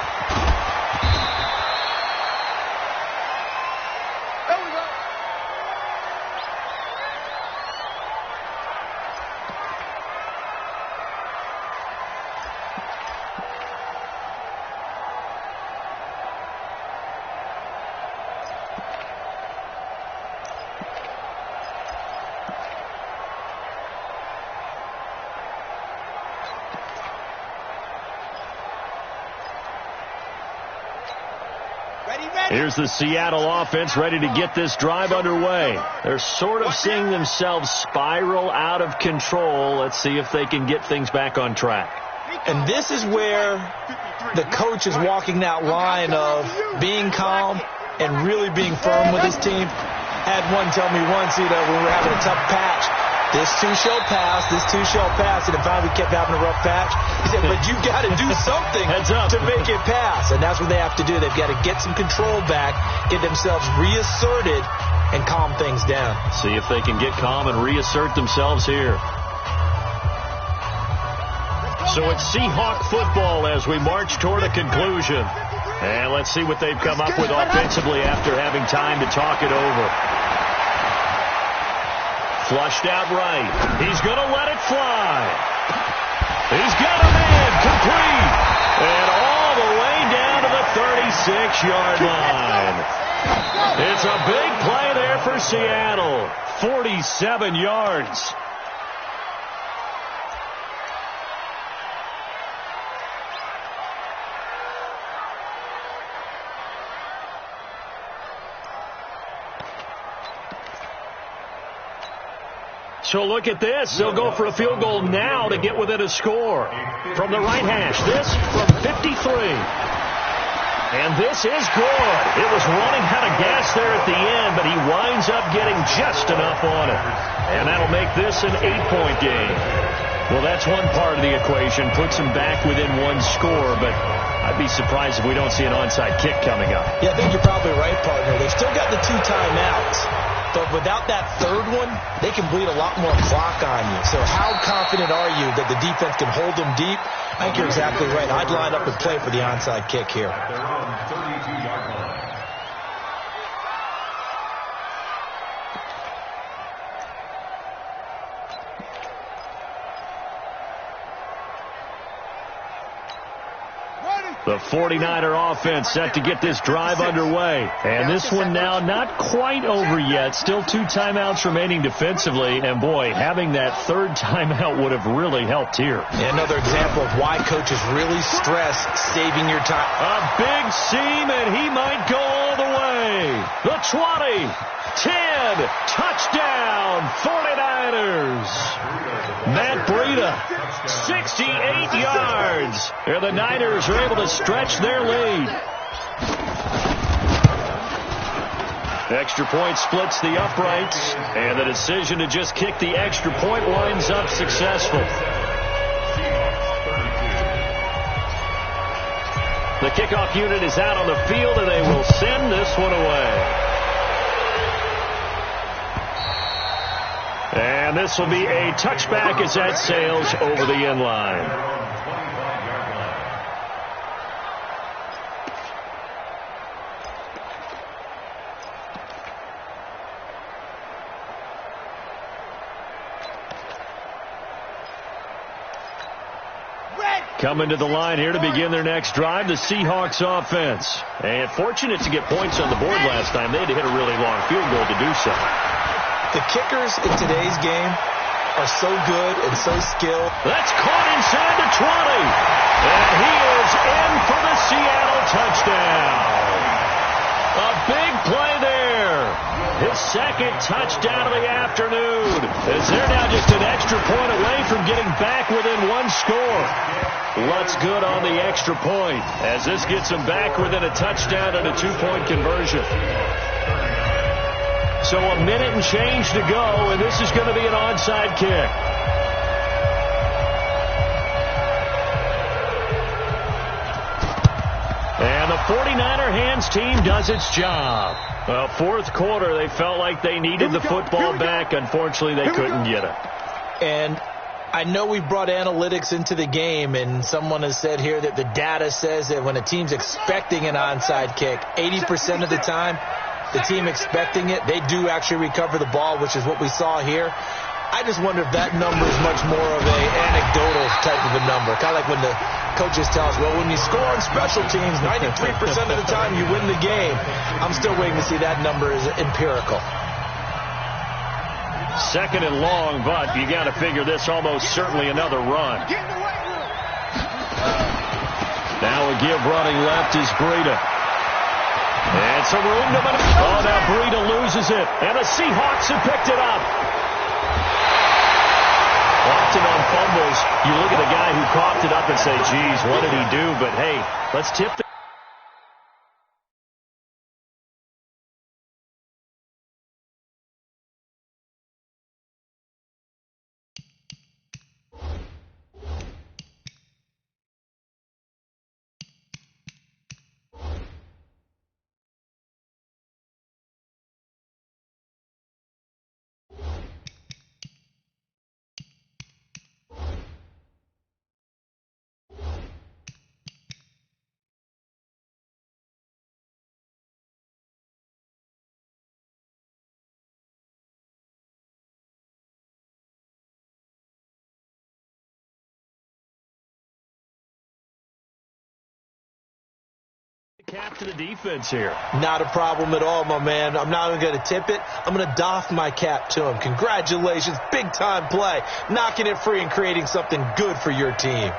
Here's the Seattle offense ready to get this drive underway. They're sort of seeing themselves spiral out of control. Let's see if they can get things back on track. And this is where the coach is walking that line of being calm and really being firm with his team. Had one tell me once, when we were having a tough patch, This too shall pass. This too shall pass. And then finally we kept having a rough patch. He said, but you got to do something to make it pass. And that's what they have to do. They've got to get some control back, get themselves reasserted, and calm things down. See if they can get calm and reassert themselves here. So it's Seahawk football as we march toward a conclusion. And let's see what they've come up with offensively after having time to talk it over. Flushed out right. He's going to let it fly. He's got a man complete. And all the way down to the 36-yard line. It's a big play there for Seattle. 47 yards. So look at this. They'll go for a field goal now to get within a score. From the right hash, this from 53. And this is good. It was running out of gas there at the end, but he winds up getting just enough on it. And that'll make this an 8-point game. Well, that's one part of the equation. Puts him back within one score, but I'd be surprised if we don't see an onside kick coming up. Yeah, I think you're probably right, partner. They've still got the 2 timeouts. But without that third one, they can bleed a lot more clock on you. So how confident are you that the defense can hold them deep? I think you're exactly right. I'd line up and play for the onside kick here. At their own 32-yard line. The 49er offense set to get this drive underway. And this one now not quite over yet. Still 2 timeouts remaining defensively. And, boy, having that third timeout would have really helped here. Another example of why coaches really stress saving your time. A big seam, and he might go all the way. The 20, 10, touchdown, 49ers. Matt Breida, 68 yards. And the Niners are able to stretch their lead. Extra point splits the uprights, and the decision to just kick the extra point winds up successful. The kickoff unit is out on the field, and they will send this one away. And this will be a touchback as that sails over the end line. Coming to the line here to begin their next drive, the Seahawks offense. And fortunate to get points on the board last time. They had to hit a really long field goal to do so. The kickers in today's game are so good and so skilled. That's caught inside the 20. And he is in for the Seattle touchdown. A big play there. His second touchdown of the afternoon. As they're now just an extra point away from getting back within one score. What's good on the extra point as this gets them back within a touchdown and a 2-point conversion. So a minute and change to go, and this is going to be an onside kick. And the 49er hands team does its job. Well, fourth quarter, they felt like they needed the football back. Unfortunately, they couldn't get it. And I know we brought analytics into the game, and someone has said here that the data says that when a team's expecting an onside kick, 80% of the time, the team expecting it, they do actually recover the ball, which is what we saw here. I just wonder if that number is much more of an anecdotal type of a number. Kind of like when the coaches tell us, well, when you score on special teams, 93% of the time you win the game. I'm still waiting to see that number is empirical. Second and long, but you got to figure this almost certainly another run. Now a give running left is Breida. And some room to maneuver. Oh, now Breida loses it. And the Seahawks have picked it up. Often on fumbles, you look at the guy who coughed it up and say, geez, what did he do? But, hey, let's tip the cap to the defense here. Not a problem at all, my man. I'm not even going to tip it. I'm going to doff my cap to him. Congratulations. Big-time play. Knocking it free and creating something good for your team.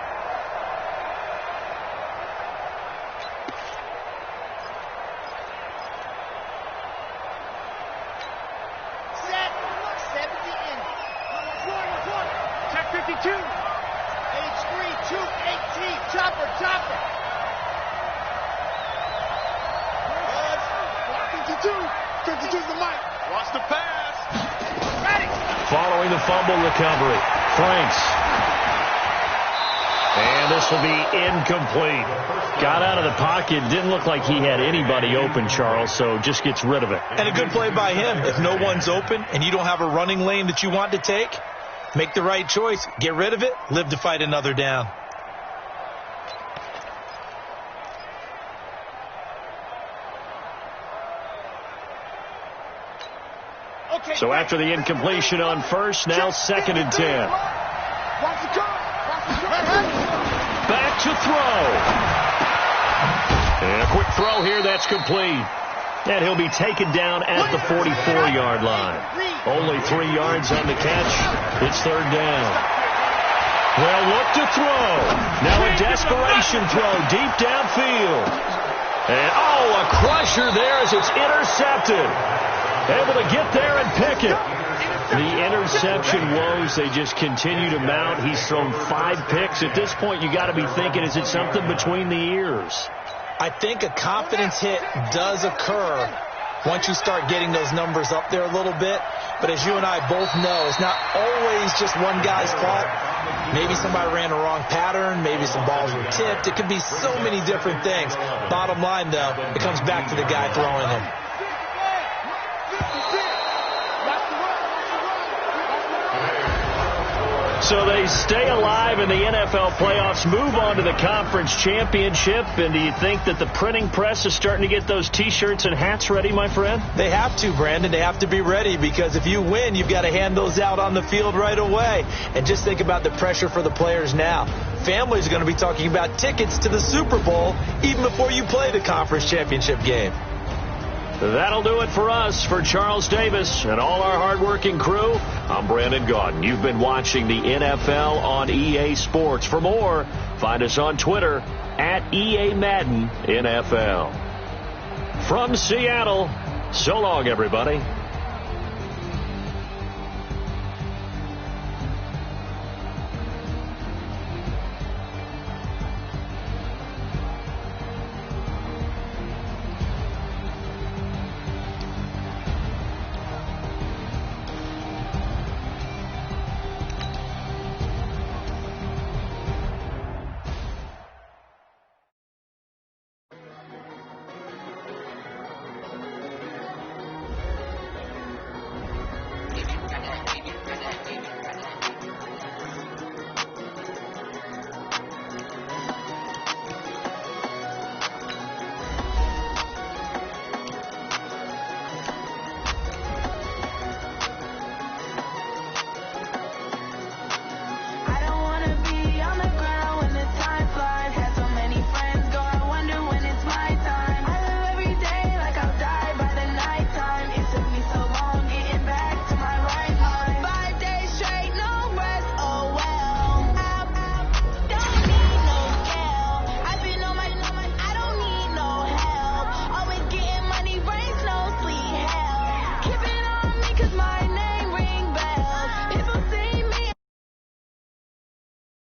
Following the fumble recovery, Franks. And this will be incomplete. Got out of the pocket. Didn't look like he had anybody open, Charles, so just gets rid of it. And a good play by him. If no one's open and you don't have a running lane that you want to take, make the right choice. Get rid of it. Live to fight another down. So after the incompletion on first, now 2nd and 10. Back to throw. And a quick throw here, that's complete. And he'll be taken down at the 44-yard line. Only 3 yards on the catch. It's 3rd down. Well, look to throw. Now a desperation throw deep downfield. And, a crusher there as it's intercepted. Able to get there and pick it. The interception woes, they just continue to mount. He's thrown 5 picks. At this point, you got to be thinking, is it something between the ears? I think a confidence hit does occur once you start getting those numbers up there a little bit. But as you and I both know, it's not always just one guy's fault. Maybe somebody ran a wrong pattern. Maybe some balls were tipped. It could be so many different things. Bottom line, though, it comes back to the guy throwing them. So they stay alive in the NFL playoffs, move on to the conference championship. And do you think that the printing press is starting to get those T-shirts and hats ready, my friend? They have to, Brandon. They have to be ready because if you win, you've got to hand those out on the field right away. And just think about the pressure for the players now. Families are going to be talking about tickets to the Super Bowl even before you play the conference championship game. That'll do it for us. For Charles Davis and all our hardworking crew, I'm Brandon Gaudin. You've been watching the NFL on EA Sports. For more, find us on Twitter at EA Madden NFL. From Seattle, so long, everybody.